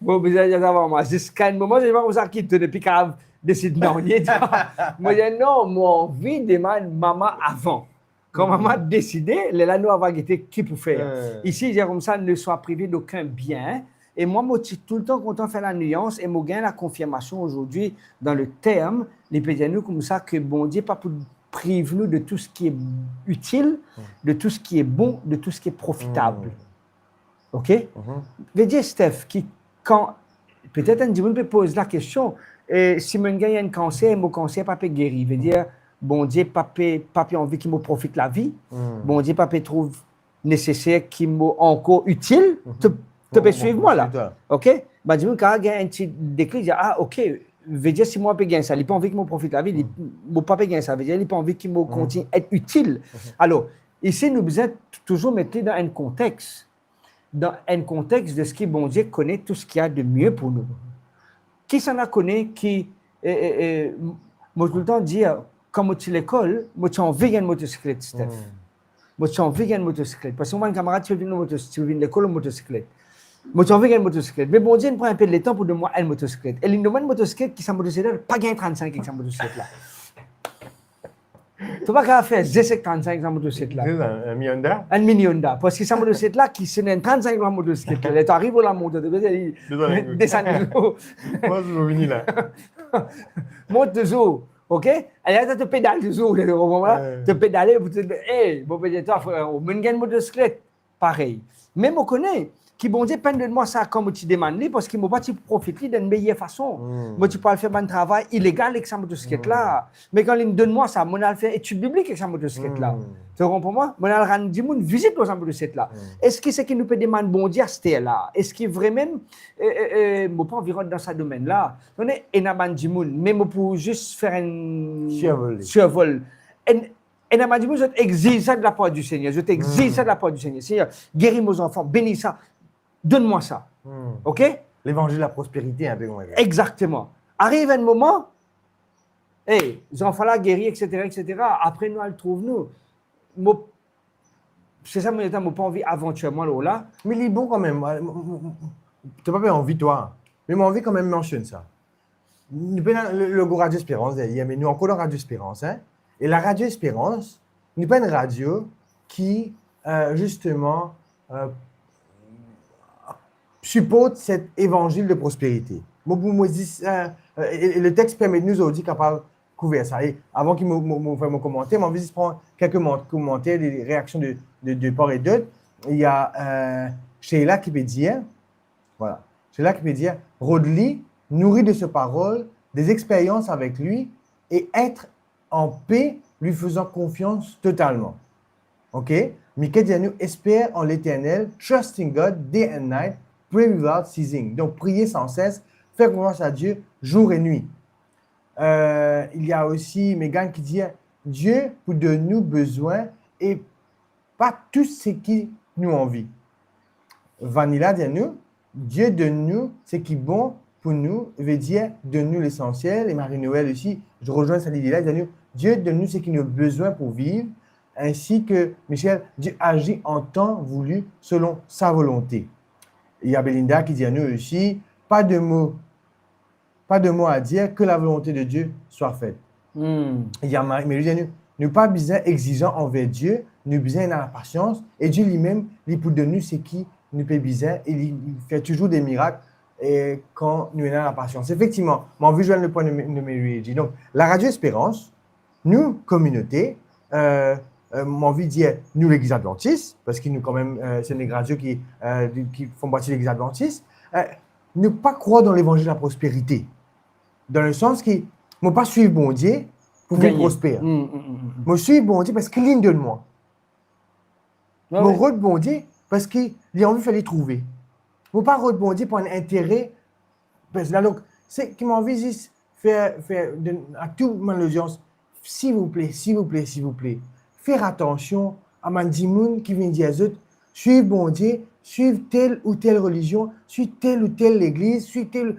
Bon, je dois avoir maman. Jusqu'à un moment, je dis, comme ça, qui te depuis qu'elle décide non, moi, je dis, non, moi, envie de maman avant. Quand maman a décidé, là, nous avons été qui pour faire. Ici, j'ai comme ça, ne soit privé d'aucun bien. Et moi, je suis tout le temps content de faire la nuance et je gagne la confirmation aujourd'hui dans le terme, les pédianos comme ça, que bon Dieu, pas pour priver nous de tout ce qui est utile, de tout ce qui est bon, de tout ce qui est profitable. OK? Je veux dire, Steph, quand peut-être un monde peut poser la question, si je gagne un cancer, mon cancer pas guéri. Je veux dire, bon Dieu, papa envie qu'il me profite la vie. Bon Dieu, papa trouve nécessaire qu'il me encore utile. Tu peux suivre moi là. OK? Bah, dis-moi, quand il y a un petit déclic, il dit, OK, veut dire si moi je gagne ça, il n'a pas envie qu'il me profite la vie, il n'a pas gagner ça, veut dire il n'a pas envie qu'il me continue à être utile. Alors, ici, nous devons toujours mettre dans un contexte de ce que bon Dieu connaît tout ce qu'il y a de mieux pour nous. Qui s'en a connaît, qui, moi tout le temps dire, quand tu es à l'école, moi tu as envie d'une motocyclette, Steph. Moi tu as envie d'une motocyclette. Parce que moi, un camarade, tu viens de l'école en motocyclette. Moi tu as envie d'une motocyclette. Mais bon Dieu, il prend un peu de temps pour de moi une motocyclette. Et il nous demande une motocyclette qui s'en motocyclette, pas gagner 35 avec sa motocyclette là. Tu vas pas faire 35 ans motocyclette là. Un million. Un million d'à. Parce que ça motocyclette là, qui se n'est 35 ans motocyclette. Et tu arrives à la moto, tu descends de jour. Moi, je suis venu là. Monte de jour. OK? Et là, tu pédales de jour. Au moment tu pédales pour te dire, hey, bon, toi, frère, on une motocyclette. Pareil. Même on connaît. Qui bon Dieu, peine de moi ça comme tu demandes, parce qu'il m'a pas profité d'une meilleure façon. Moi, tu peux faire un travail illégal avec sa motocyclette là. Mais quand il donne moi ça, moi, je faire études bibliques avec sa motocyclette là. Tu comprends moi? Moi, je rendre du monde visite dans sa motocyclette là. Est-ce que c'est qu'il nous peut demander bon Dieu à ce là? Est-ce qu'il vraiment, moi, pas environ dans ce domaine là. On est énormément du monde, mais moi, pour juste faire un survol. Et dans ma je t'exige ça de la part du Seigneur. Je t'exige ça de la part du Seigneur. Seigneur, guéris mes enfants, bénis ça. Donne-moi ça. OK? L'évangile de la prospérité, un peu comme ça. Exactement. Arrive un moment, hey, les enfants là guéris, etc. Après, nous, elle trouve nous. C'est ça, mon état, moi, pas envie aventuellement là. Mais il est bon quand même. Tu n'as pas envie, toi. Mais mon envie quand même mentionne ça. Le Radio Espérance, mais nous encore dans Radio Espérance. Hein? Et la Radio Espérance n'est pas une radio qui, justement, supporte cet évangile de prospérité. Et le texte permet de nous aussi capable de couvrir ça. Et avant qu'il me fasse mon commentaire, je vais prendre quelques commentaires, des réactions de part et d'autre. Il y a Sheila qui peut dire, voilà, Sheila qui peut dire, Rodley, nourri de ce parole, des expériences avec lui et être en paix, lui faisant confiance totalement. OK? Mickey dit à nous, espère en l'Éternel, trusting God day and night, pray without ceasing. Donc, prier sans cesse, faire confiance à Dieu jour et nuit. Il y a aussi Megan qui dit, Dieu pour de nous besoin et pas tout ce qui nous envie. Vanilla dit à nous, Dieu donne nous ce qui est bon pour nous, veut dire donne-nous l'essentiel. Et Marie-Noël aussi, je rejoins cette idée-là, dit à nous, Dieu donne nous ce qui nous a besoin pour vivre, ainsi que, Michel, Dieu agit en temps voulu selon sa volonté. Il y a Belinda qui dit à nous aussi, pas de mots à dire, que la volonté de Dieu soit faite. Il y a Marie, mais lui dit à nous, nous pas besoin exigeant envers Dieu, nous besoin dans la patience, et Dieu lui-même, il peut donner ce qui nous fait besoin, et il fait toujours des miracles et quand nous sommes dans la patience. Effectivement, mon vu joindre le point de mes donc, la Radio Espérance, nous, communauté, mon envie de dire, nous, l'Église adventiste, parce que nous, quand même, c'est des radios qui font partie de l'Église adventiste, ne pas croire dans l'évangile de la prospérité. Dans le sens que, ne pas suivre bon Dieu pour vous prospérer. Je suis bon Dieu parce qu'il est de moi. Je suis bon Dieu parce qu'il a envie de les trouver. Je ne pas rebondir pour un intérêt. Parce que là, donc, c'est qui m'a envie de faire à toute mon audience, s'il vous plaît, faire attention à Mandimoun qui vient dire aux autres, suivre bon Dieu, suivre telle ou telle religion, suivre telle ou telle église, suivre telle.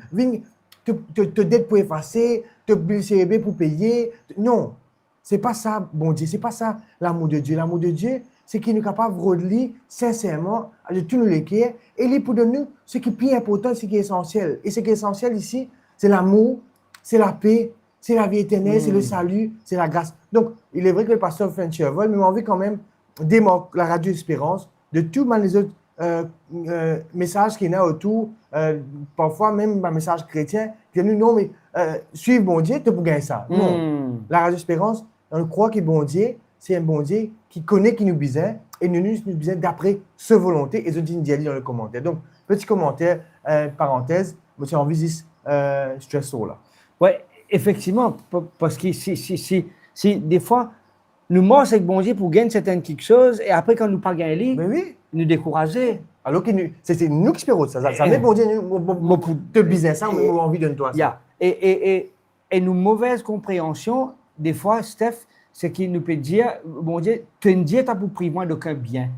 Te dette pour effacer, te blesser pour payer. Non, c'est pas ça, bon Dieu, c'est pas ça l'amour de Dieu. L'amour de Dieu, c'est qu'il est capable de redire sincèrement de tout nous l'écrire et il pour nous ce qui est plus important, ce qui est essentiel. Et ce qui est essentiel ici, c'est l'amour, c'est la paix, c'est la vie éternelle, c'est le salut, c'est la grâce. Donc, il est vrai que le pasteur fait un survol, mais on a envie quand même démarquer la Radio Espérance de tous les autres messages qu'il y a autour, parfois même un message chrétien, qui dit non, mais suivre bon Dieu, tu peux gagner ça. Non. La Radio Espérance, on croit que bon Dieu, c'est un bon Dieu qui connaît, qui nous besoin, et nous besoin d'après sa volonté, et je dis dans le commentaire. Donc, petit commentaire, parenthèse, j'ai envie de dire stress là. Oui, effectivement, parce que si des fois, nous marchons avec bon Dieu pour gagner certaines quelque chose, et après, quand nous pas gagner, nous décourager. Alors que c'est nous qui espérons ça. Ça met bon Dieu, nous, pour te business, ça, on a envie de toi. Et nous, mauvaise compréhension, des fois, Steph, c'est qu'il nous peut dire, bon Dieu, tu ne dis pas pour priver d'aucun bien.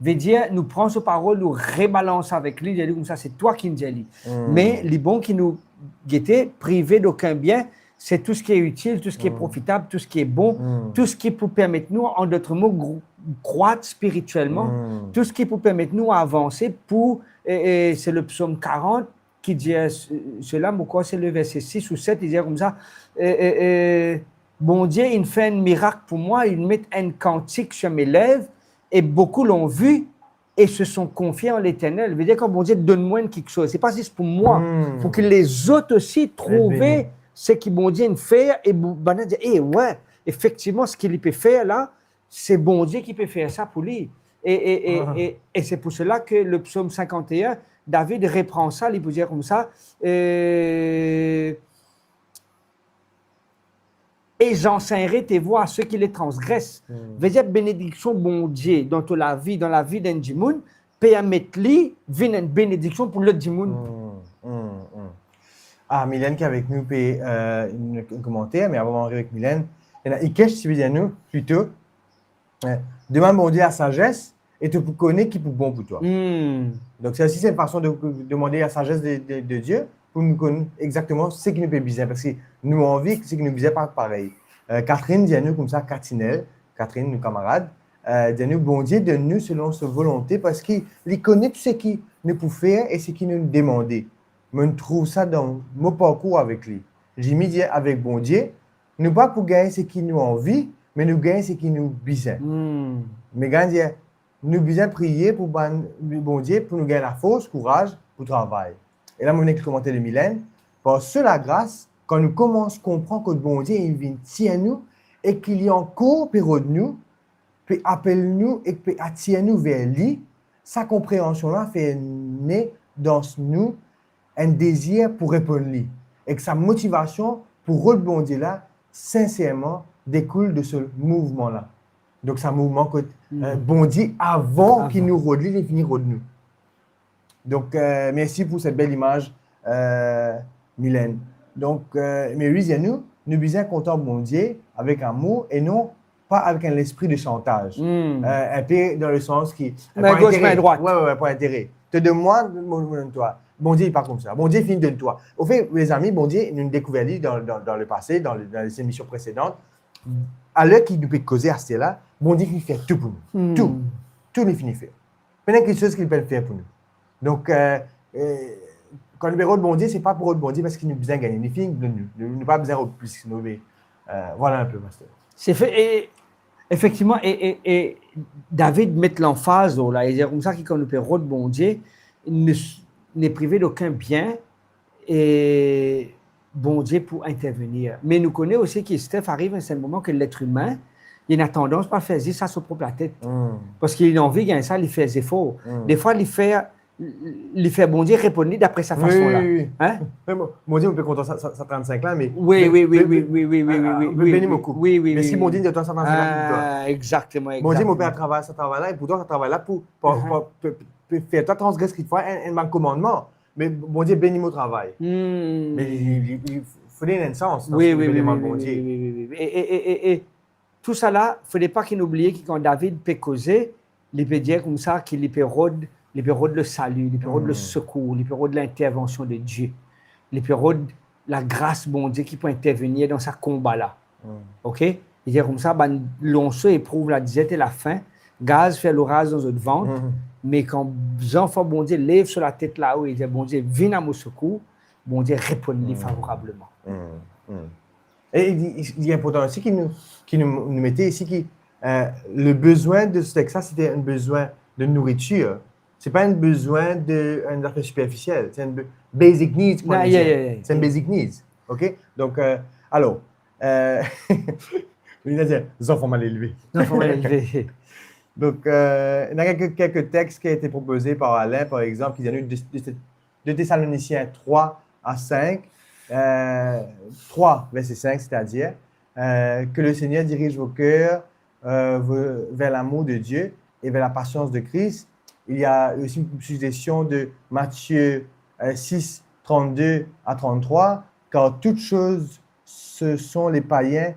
Veut dire, nous prenons ce parole, nous rebalance avec lui, il dit comme ça, c'est toi qui nous dis. Mais les bons qui nous guettent, privés d'aucun bien, c'est tout ce qui est utile, tout ce qui est profitable, tout ce qui est bon, tout ce qui peut permettre nous, en d'autres mots, croître spirituellement, tout ce qui peut permettre nous avancer pour, c'est le psaume 40 qui dit cela, pourquoi c'est le verset 6 ou 7, il dit comme ça, bon Dieu, il fait un miracle pour moi, il met un cantique sur mes lèvres, et beaucoup l'ont vu et se sont confiés en l'Éternel. Ça veut dire que bon Dieu, donne-moi quelque chose. C'est pas juste pour moi, il faut que les autres aussi trouvent ce que bon Dieu fait, et ben, dire, eh ouais, effectivement, ce qu'il peut faire là, c'est bon Dieu qui peut faire ça pour lui. Et c'est pour cela que le psaume 51, David reprend ça, il peut dire comme ça, et j'enseignerai tes voies à ceux qui les transgressent. Veut dire bénédiction bon Dieu dans la vie d'un Djimoun, permettre-lui une bénédiction pour le Djimoun. Ah, Mylène qui est avec nous peut un commentaire, mais avant d'arriver avec Mylène, il y en a Ikesh qui veut dire nous plutôt. Demande bon Dieu la sagesse et tu connais qui est bon pour toi. Donc, c'est aussi une façon de demander la sagesse de Dieu pour nous connaître exactement ce qui nous fait bizarre. Parce que nous avons envie que ce qui nous bizarre pas pareil. Catherine dit à nous comme ça, Catherine, nos camarades, dit à nous, bon Dieu, donne-nous selon sa volonté parce qu'il connaît tout ce qu'il nous peut faire et ce qu'il nous demande. Mais on trouve ça dans mon parcours avec lui. J'ai mis avec bon Dieu, nous pas pour gagner ce qui nous envie, mais nous gagnons ce qui nous bizarre. Mais gagner, nous besoin prier pour bon Dieu pour nous gagner la force, courage pour le travail. Et là, je vais commenter de Mylène. Par la grâce, quand nous commençons à comprendre que bon Dieu il vient à nous et qu'il y a encore période de nous, peut appeler nous et peut attirer nous vers lui, sa compréhension-là fait naître dans nous un désir pour répondre à lui. Et que sa motivation pour rebondir là, sincèrement, découle de ce mouvement-là. Donc, c'est un mouvement que bon Dieu, avant qu'il nous relie, il finit de nous. Donc, merci pour cette belle image, Mylène. Donc, mais oui, nous disons content bon Dieu avec amour et non pas avec un esprit de chantage. Un peu dans le sens qui. Main gauche, main droite. Ouais, pour intérêt. Te donne-moi, donne-toi. Bon Dieu, il part comme ça. Bon Dieu, finit donne-toi. Au fait, les amis, bon Dieu, nous découvert dans le passé, dans les émissions précédentes. À l'heure qu'il nous peut causer à cela, bon Dieu, il fait tout pour nous. Tout. Tout il finit faire. Maintenant, quelque chose qu'il peut faire pour nous. Donc, quand nous parlons de bon Dieu, ce n'est pas pour le bon Dieu parce qu'il nous a besoin de gagner. Il finit de nous. Nous n'avons pas besoin de plus. Voilà un peu, pasteur. C'est fait. Et, effectivement, et David met l'emphase là. Il dit comme ça que quand nous parlons de bon Dieu, il n'est privé d'aucun bien et bon Dieu pour intervenir. Mais nous connaissons aussi que Steph arrive à un certain moment que l'être humain, il a tendance à faire ça sur propre tête. Parce qu'il a envie de gagner ça, il fait des efforts. Des fois, il fait bon Dieu répondre d'après sa façon-là. Oui. Hein? Bon Dieu, on peut compter ça 35 là, mais. Oui. Béni beaucoup. Oui. Mais si bon Dieu, il y a 35 là, exactement. Bon Dieu, mon père travaille ce travail-là, et pour toi, ce travail-là, pour faire toi transgresser ce qu'il faut, un commandement. Mais bon Dieu, bénis mon travail. Mais il faut donner un sens. Oui. Bon Dieu. Et tout ça là, il ne fallait pas qu'il oublie que quand David peut causer, il peut dire comme ça qu'il peut rôder le salut, il peut rôder le secours, il peut rôder l'intervention de Dieu, il peut rôder la grâce bon Dieu qui peut intervenir dans ce combat là. OK? Il dit comme ça, l'onceau éprouve la disette et la faim, gaz fait l'orage dans notre ventre, mais quand les enfants bon Dieu lèvent sur la tête là-haut, il dit bon Dieu, viens à mon secours, bon Dieu répond-lui favorablement. Et il est important aussi qu'il nous mettait ici que le besoin de ce texte-là, c'était un besoin de nourriture. Ce n'est pas un besoin d'une affaire superficielle. C'est un basic needs. C'est un basic needs. OK? Donc, alors, il a dit, les enfants mal élevés. Donc, il y a quelques textes qui ont été proposés par Alain, par exemple, qui viennent de Thessaloniciens 3 à 5. 3, verset 5, c'est-à-dire que le Seigneur dirige vos cœurs vers l'amour de Dieu et vers la patience de Christ. Il y a aussi une suggestion de Matthieu 6, 32 à 33, car toutes choses, ce sont les païens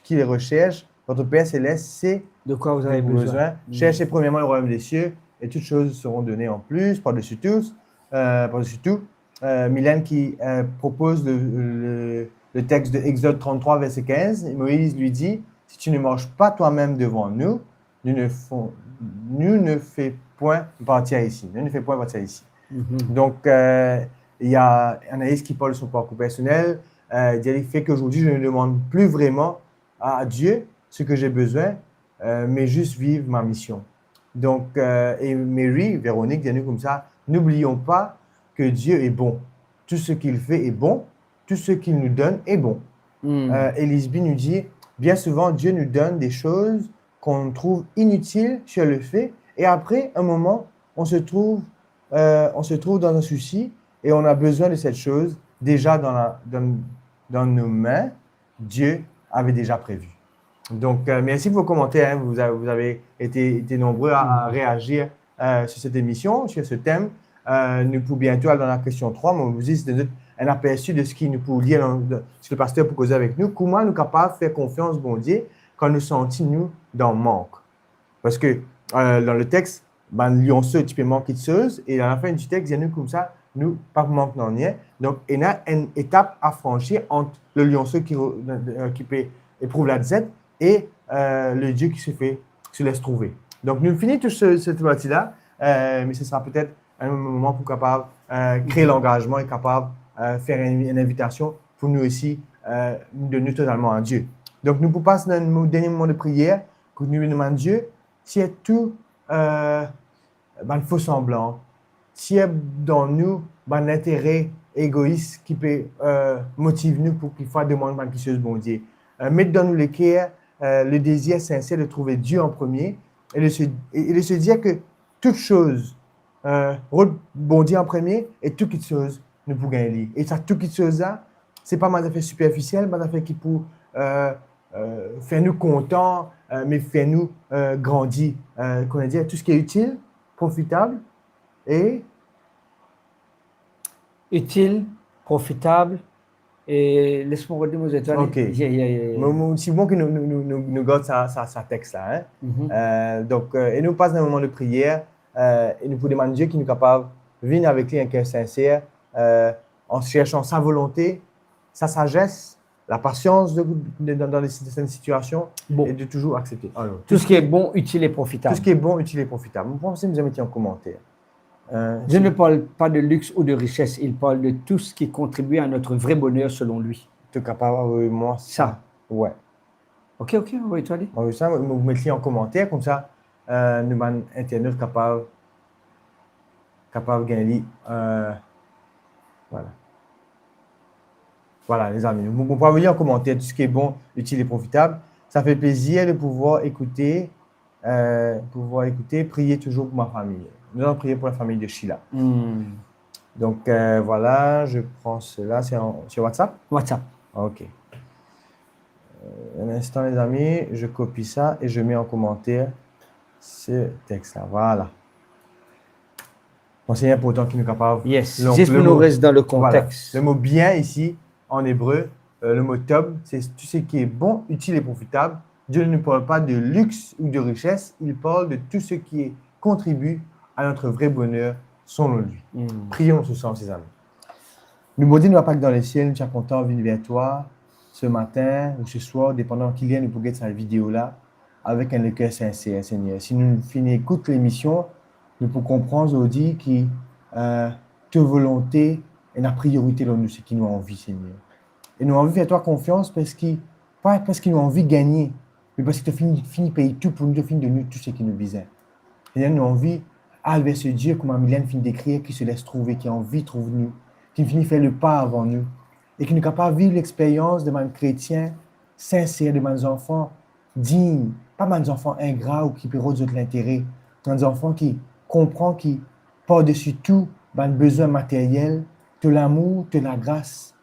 qui les recherchent. Votre Père Céleste sait de quoi vous avez besoin. Cherchez premièrement le royaume des cieux et toutes choses seront données en plus, par-dessus tout. Mylène qui propose le texte de Exode 33, verset 15. Moïse lui dit, si tu ne marches pas toi-même devant nous, nous ne faisons point partir ici. Donc, il y a Anaïs qui parle de son parcours personnel. Il fait qu'aujourd'hui, je ne demande plus vraiment à Dieu ce que j'ai besoin, mais juste vivre ma mission. Donc, et Mary, Véronique, dit nous comme ça, n'oublions pas que Dieu est bon. Tout ce qu'il fait est bon. Tout ce qu'il nous donne est bon. Et Lisby nous dit, bien souvent, Dieu nous donne des choses qu'on trouve inutiles si on le fait. Et après, un moment, on se trouve dans un souci et on a besoin de cette chose déjà dans nos mains. Dieu avait déjà prévu. Donc, merci pour vos commentaires. Hein. Vous avez été nombreux à réagir sur cette émission, sur ce thème. Nous pouvons bientôt aller dans la question 3, mais on vous dit c'est un aperçu de ce qui nous peut dire, ce que le pasteur peut causer avec nous. Comment nous sommes capables de faire confiance au bon Dieu quand nous sentons, nous, dans le manque? Parce que dans le texte, ben, lionceau, tu peux manquer de choses, et à la fin du texte, il y a nous comme ça, nous, pas manque n'en est. Donc, il y a une étape à franchir entre le lionceau qui peut éprouver la disette et le Dieu qui se laisse trouver. Donc, nous finissons cette partie-là, mais ce sera peut-être un moment pour capable créer l'engagement et capable faire une invitation pour nous aussi nous donner totalement à Dieu. Donc, nous pouvons passer dans notre dernier moment de prière, que nous demandons à Dieu, s'il y a tout le faux semblant, s'il y a dans nous l'intérêt égoïste qui peut motiver nous pour qu'il fasse demander quelque chose bon Dieu. Mettre dans nous le cœur le désir sincère de trouver Dieu en premier et de se dire que toute chose, bon Dieu en premier et toute chose nous pouvons gagner. Et ça, toute chose-là, ce n'est pas une affaire superficielle, mais une affaire qui peut faire nous contents, mais faire nous grandir. Qu'on a dit, tout ce qui est utile, profitable et utile, profitable, et laisse-moi redire aux étoiles. OK. C'est bon que nous gardons ça texte-là. Hein? Donc, et nous passons un moment de prière et nous pouvons demander à Dieu qui nous est capable de venir avec lui un cœur sincère en cherchant sa volonté, sa sagesse, la patience dans certaines situations et de toujours accepter. Alors, tout ce qui est bon, utile et profitable. Tout ce qui est bon, utile et profitable. Vous pensez que vous avez mis en commentaire. Dieu ne parle pas de luxe ou de richesse, il parle de tout ce qui contribue à notre vrai bonheur selon lui. Tu es capable, moi, ça. Ouais. Ok, oui, toi, allez. Ça, vous mettez en commentaire, comme ça, nous, internautes, capables de gagner. Voilà. Voilà, les amis. Vous pouvez venir en commentaire tout ce qui est bon, utile et profitable. Ça fait plaisir de pouvoir écouter, prier toujours pour ma famille. Nous allons prier pour la famille de Sheila. Donc, voilà, je prends cela. C'est sur WhatsApp? WhatsApp. OK. Un instant, les amis. Je copie ça et je mets en commentaire ce texte-là. Voilà. C'est important qu'il nous capable. Yes. Juste pour nous rester dans le contexte. Voilà. Le mot bien ici, en hébreu, le mot tov, c'est tout ce qui est bon, utile et profitable. Dieu ne nous parle pas de luxe ou de richesse. Il parle de tout ce qui contribue à notre vrai bonheur selon lui. Prions ce sens, ses amis. Nous maudit nous pas que dans les cieux, nous sommes contents de venir vers toi ce matin ou ce soir, dépendant qui vient nous pour cette vidéo-là, avec un cœur sincère, Seigneur. Si nous écoutons l'émission, nous pouvons comprendre aujourd'hui que ta volonté est la priorité dans nous, ce qui nous a envie, Seigneur. Et nous avons envie de faire toi confiance pas parce qu'ils nous ont envie de gagner, mais parce que tu as fini de payer tout pour nous, tu as fini de nous tout ce qui nous visait. Seigneur, nous avons envie vers ce Dieu, comme Mylène finit d'écrire, qui se laisse trouver, qui a envie de trouver nous, qui finit de faire le pas avant nous, et qui nous est capable de vivre l'expérience de mes chrétiens sincères, de mes enfants dignes, pas mes enfants ingrats ou qui peuvent de l'intérêt, mes enfants qui comprennent, qui, par-dessus tout, ont besoin matériel, de l'amour, de la grâce.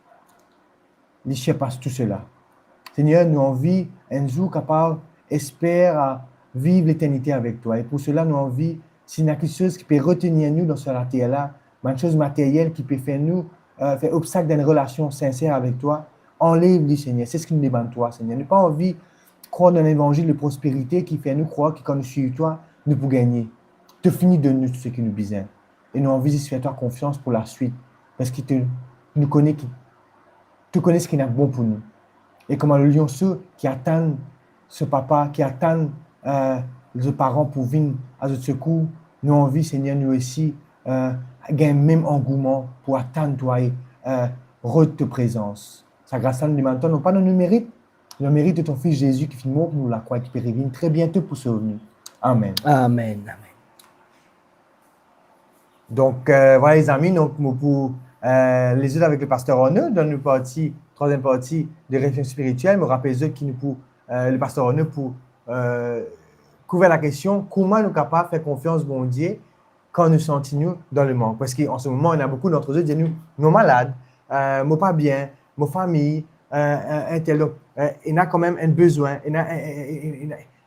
Il surpasse tout cela. Seigneur, nous avons envie, un jour capable, espère à vivre l'éternité avec toi. Et pour cela, nous avons envie, s'il y a quelque chose qui peut retenir nous dans cette terre-là, une chose matérielle qui peut faire nous, faire obstacle d'une relation sincère avec toi, enlève-le, Seigneur. C'est ce qui nous demande toi, Seigneur. Nous n'avons pas envie de croire dans l'évangile de prospérité qui fait nous croire que quand nous suivons toi, nous pouvons gagner. Tu finis de nous tout ce qui nous besoin. Et nous avons envie de faire toi confiance pour la suite. Parce que tu connais ce qui est bon pour nous. Et comme le lionceau qui attend ce papa, qui attend les parents pour venir à notre secours, nous avons envie, Seigneur, nous aussi, gagner même engouement pour attendre toi et rendre ta présence. Sa grâce nous demande, non pas dans nos mérites, le mérite de ton Fils Jésus qui fit mort pour nous la croix et qui périvine très bientôt pour ce revenu. Amen. Amen. Amen. Donc, voilà les amis, donc pour les autres avec le pasteur Honor, dans une partie, troisième partie de réflexion spirituelle, me rappelle les autres qui nous pour le pasteur Honor pour couvrir la question comment nous sommes capables de faire confiance au bon Dieu quand nous sentons dans le manque. Parce qu'en ce moment, il y a beaucoup d'entre eux qui disent nous malades, nous pas bien, nos familles, donc, il y a quand même un besoin.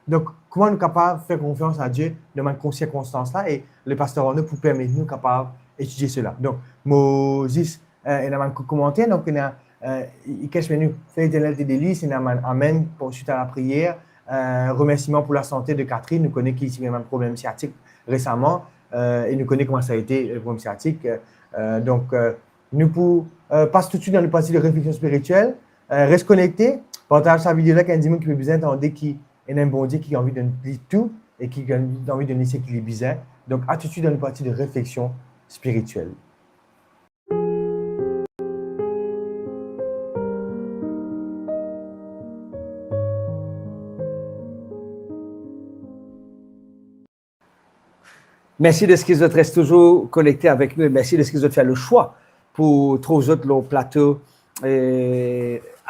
Donc, comment nous sommes capables de faire confiance à Dieu dans ces circonstances-là et le pasteur Honor pour permettre nous capables d'étudier cela. Donc, Moses, il y a un commentaire, donc il cache nous fait l'éternel tes délices, il y a un amen pour suite à la prière. Remerciement pour la santé de Catherine, nous connaissons qu'il y a eu un problème sciatique récemment et nous connaissons comment ça a été le problème sciatique. Donc, nous pour passer tout de suite dans le partie de réflexion spirituelle, reste connecté, partage sa vidéo là quand il y a des gens qui ont besoin d'entendre qu'il y a un bon Dieu qui a envie de lire tout et qui a envie de lire ce qu'il est bizarre. Donc, à tout de suite dans le partie de réflexion spirituelle. Merci de ce qu'ils restent toujours connectés avec nous et merci de ce qu'ils ont fait le choix pour trouver le plateau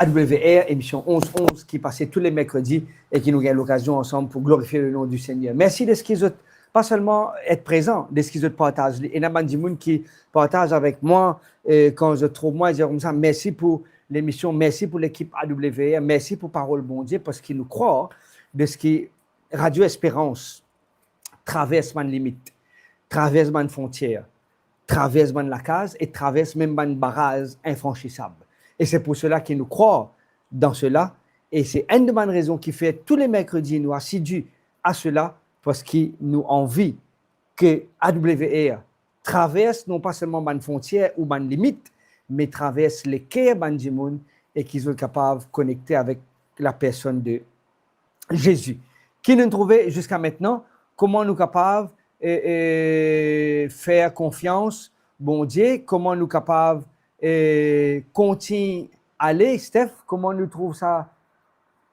AWR, émission 11-11, qui passait tous les mercredis et qui nous gagne l'occasion ensemble pour glorifier le nom du Seigneur. Merci de ce qu'ils ont, pas seulement être présent, de ce qu'ils ont partagé. Il y a des gens qui partagent avec moi quand je trouve moi, ils disent comme ça, merci pour l'émission, merci pour l'équipe AWR, merci pour Parole Bon Dieu, parce qu'ils nous croient de ce qui Radio Espérance traverse ma limite, traverse ma frontière, traverse la case et traverse même une barrage infranchissable. Et c'est pour cela qu'ils nous croient dans cela. Et c'est une de mes raisons qui fait tous les mercredis nous assidus à cela parce qu'ils nous envient que AWR traverse non pas seulement une frontière ou une limite, mais traverse les cœurs du monde et qu'ils sont capables de connecter avec la personne de Jésus. Qui nous trouvait jusqu'à maintenant, comment nous sommes capables de faire confiance, bon Dieu, comment nous sommes capables de continuer à aller, Steph, comment nous trouvons ça,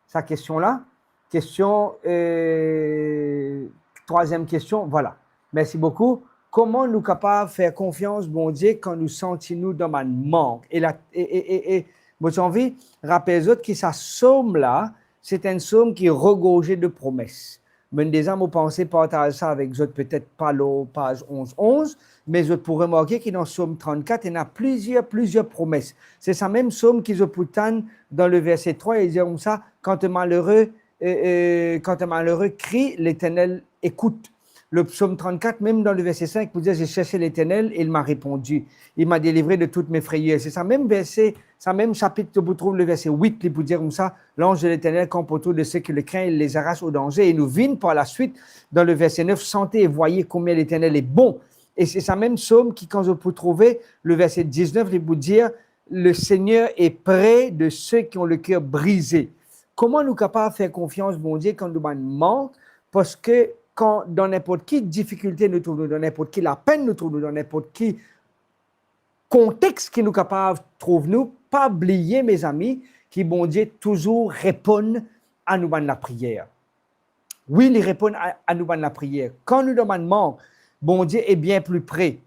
sa question-là? Question, troisième question, voilà. Merci beaucoup. Comment nous sommes capables de faire confiance, bon Dieu, quand nous sentons dans un manque? Et moi, j'ai envie de rappeler aux autres que sa somme-là, c'est une somme qui est regorgée de promesses. Mais des hommes ont pensé partager ça avec eux, peut-être pas la page 11-11, mais je pourrais remarquer qu'il y a dans Somme 34, il y a plusieurs promesses. C'est sa même somme qu'ils ont pourtant dans le verset 3, ils disent comme ça, quand un malheureux crie, l'Éternel écoute. Le psaume 34, même dans le verset 5, vous dites, j'ai cherché l'Éternel et il m'a répondu. Il m'a délivré de toutes mes frayeurs. C'est ça même verset, ça même chapitre que vous trouvez le verset 8, il vous dit comme ça, l'ange de l'Éternel campe autour de ceux qui le craignent, il les arrache au danger. Et nous vîmes par la suite, dans le verset 9, sentez et voyez combien l'Éternel est bon. Et c'est ça même psaume qui, quand vous trouvez le verset 19, il vous dit, le Seigneur est près de ceux qui ont le cœur brisé. Comment nous sommes capables de faire confiance, bon Dieu, quand nous manque? Parce que quand dans n'importe quelle difficulté nous trouvons, dans n'importe quelle peine nous trouvons, dans n'importe quel contexte que nous sommes capables de trouver, nous, pas oublier, mes amis, que bon Dieu toujours répond à nous dans la prière. Oui, il répond à nous dans la prière. Quand nous demandons, bon Dieu est bien plus près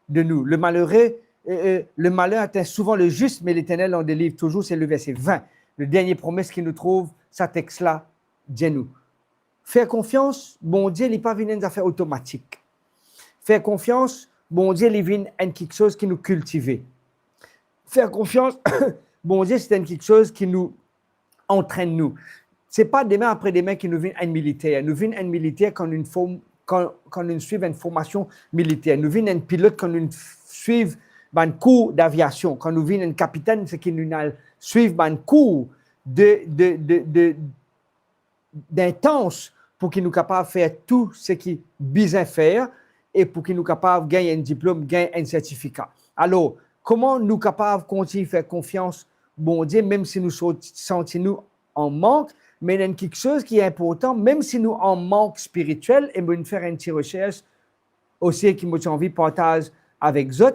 de nous. Le malheur atteint souvent le juste, mais l'Éternel en délivre toujours. C'est le verset 20. Le dernier promesse qui nous trouve, ce texte-là, dis-nous. Faire confiance, bon Dieu, il n'est pas venu une affaire automatique. Faire confiance, bon Dieu, il vient quelque chose qui nous cultive. Faire confiance, bon Dieu, c'est quelque chose qui nous entraîne nous. Ce n'est pas demain après demain qui nous vient un militaire. Nous vient un militaire quand nous suivons une formation militaire. Nous vient un pilote quand nous suivons un cours d'aviation. Quand nous vient un capitaine, c'est qu'il nous suivre un cours d'intense pour qu'il nous capable de faire tout ce qu'il besoin faire et pour qu'il nous capable de gagner un diplôme, gagner un certificat. Alors, comment nous capables de continuer à faire confiance, bon Dieu, même si nous sentons en manque, mais il y a quelque chose qui est important, même si nous en manque spirituel, et nous faire une petite recherche aussi qui m'a envie de partager avec vous,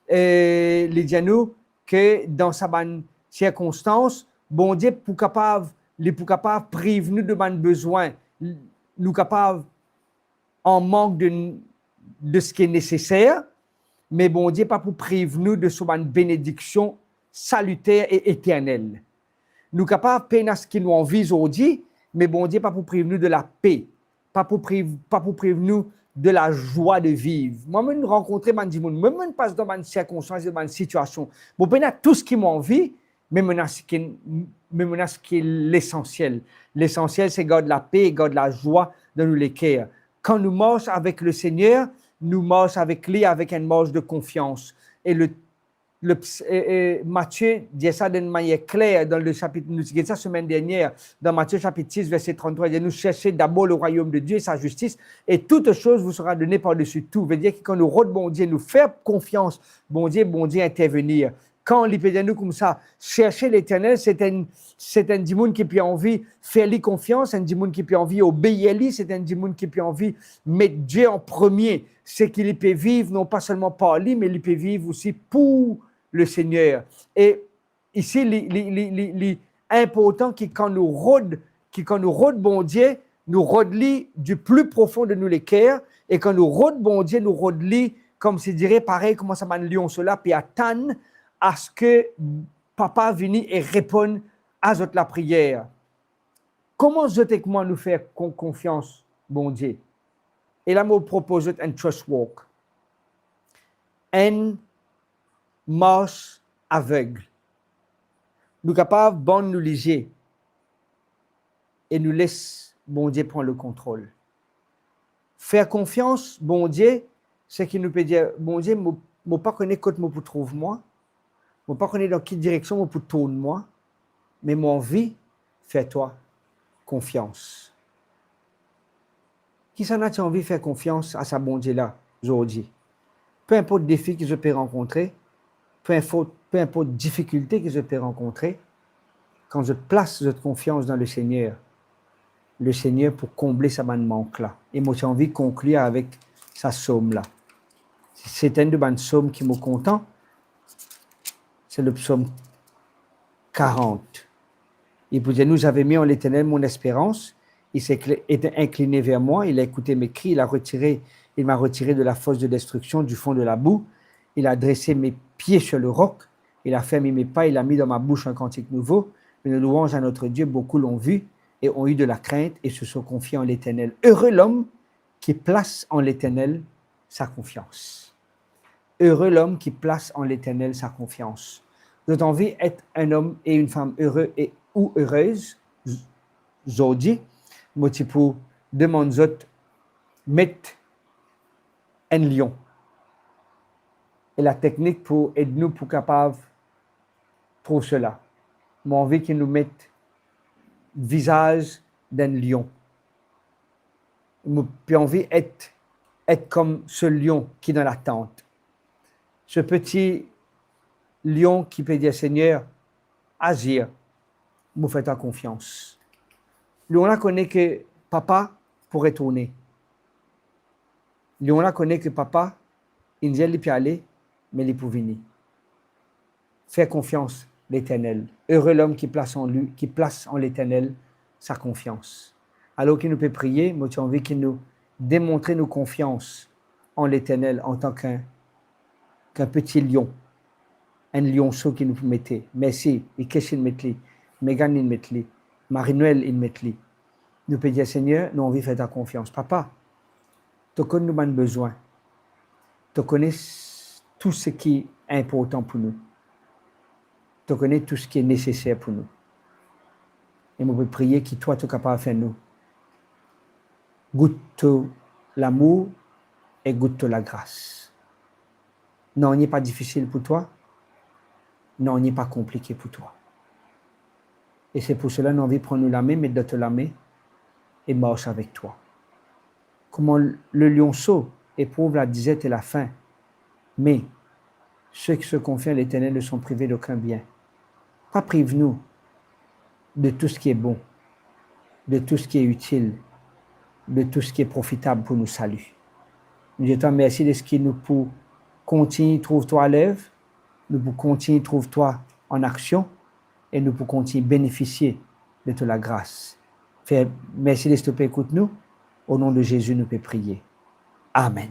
les nous que dans sa bonne circonstance, bon Dieu, pour capable les pour capable prive nous de nos besoins, nous capables en manque de ce qui est nécessaire, mais bon Dieu pas pour prive nous de son bénédiction salutaire et éternelle. Nous capables peine ce qui nous envie aujourd'hui, mais bon Dieu pas pour prive nous de la paix, pas pour prive nous de la joie de vivre. Moi-même rencontrer man monde, même passe dans une circonstance, dans une situation. Bon peine tout ce qui m'envie, mais maintenant ce qui est l'essentiel. L'essentiel c'est garder la paix et garder la joie dans nos cœurs. Quand nous marchons avec le Seigneur, nous marchons avec lui avec une marche de confiance. Et Matthieu dit ça d'une manière claire dans le chapitre, nous disons ça la semaine dernière, dans Matthieu chapitre 6, verset 33, il dit, nous chercher d'abord le royaume de Dieu et sa justice, et toute chose vous sera donnée par-dessus tout. Ça veut dire que quand nous rendons bon Dieu, nous faire confiance, bon Dieu intervenir. Quand il peut dire nous comme ça, chercher l'éternel, c'est un dimoun qui peut envie faire lui confiance, un dimoun qui peut envie obéir lui, c'est un dimoun qui peut envie mettre Dieu en premier. C'est qu'il peut vivre non pas seulement par lui, mais il peut vivre aussi pour le Seigneur. Et ici, l'important, quand nous rôdons bon Dieu, nous rôdons du plus profond de nous les cœurs, et quand nous rôdons bon Dieu, nous rôdons comme se dirait pareil, comment ça m'a lion cela, puis attendre à ce que papa vienne et réponde à la prière. Comment avec moi nous faire confiance, bon Dieu? Et là, je propose un trust walk. Une marche aveugle. Nous sommes capables de nous léger et nous laisse bon Dieu prendre le contrôle. Faire confiance, bon Dieu, c'est qu'il nous peut dire, bon Dieu, je ne pas connaître quand je trouve moi. Je ne pas connaître dans quelle direction je peux tourner moi, mais mon vie, fais-toi confiance. Qui s'en a envie de faire confiance à sa bon Dieu là, aujourd'hui? Peu importe le défi que je peux rencontrer, peu importe la difficulté que je peux rencontrer, quand je place cette confiance dans le Seigneur pour combler sa manque là. Et moi, j'ai envie de conclure avec sa somme là. C'est une de mes sommes qui me content. C'est le psaume 40. Il vous dit, nous avez mis en l'Éternel mon espérance. Il s'est incliné vers moi, il a écouté mes cris, il m'a retiré de la fosse de destruction, du fond de la boue. Il a dressé mes pieds sur le roc, il a fermé mes pas, il a mis dans ma bouche un cantique nouveau. Une louange à notre Dieu, beaucoup l'ont vu et ont eu de la crainte et se sont confiés en l'Éternel. Heureux l'homme qui place en l'Éternel sa confiance. Heureux l'homme qui place en l'Éternel sa confiance. Vous avez envie d'être un homme et une femme heureux ou heureuse, aujourd'hui, moi, tu peux demander de mettre un lion. Et la technique pour aider nous pour capable trouver cela. Moi, envie qu'il nous mette le visage d'un lion. Puis envie d'être comme ce lion qui est dans la tente. Ce petit lion qui peut dire, Seigneur, agir, vous faites en confiance. Lion-là connaît que papa pourrait tourner. Lion-là connaît que papa, il ne peut aller, mais il peut venir. Faire confiance l'Éternel. Heureux l'homme qui place en l'Éternel sa confiance. Alors qu'il nous peut prier, moi j'ai envie qu'il nous démontre nos confiances en l'Éternel en tant qu'un petit lion. Un lionceau qui nous mettait. Merci, et qu'est-ce qu'il met-il? Megan il met-il. Marie-Noël il met-il. Nous peut dire, Seigneur, nous envie de faire ta confiance. Papa, tu connais nos besoins. Tu connais tout ce qui est important pour nous. Tu connais tout ce qui est nécessaire pour nous. Et nous pouvons prier que toi, tu es capable de faire nous. Goûte l'amour et goûte la grâce. Non, il n'est pas difficile pour toi. Non, il n'est pas compliqué pour toi. Et c'est pour cela que nous avons envie de prendre la main, mettre d'autres la main et marche avec toi. Comment le lionceau éprouve la disette et la faim, mais ceux qui se confient à l'Éternel ne sont privés d'aucun bien. Pas prive-nous de tout ce qui est bon, de tout ce qui est utile, de tout ce qui est profitable pour nous saluer. Nous disons merci de ce qui nous pour continuer, trouve-toi à l'œuvre, nous pour continuer, trouve-toi en action, et nous pour continuer bénéficier de te la grâce. Merci de te écoute nous. Au nom de Jésus, nous peut prier. Amen.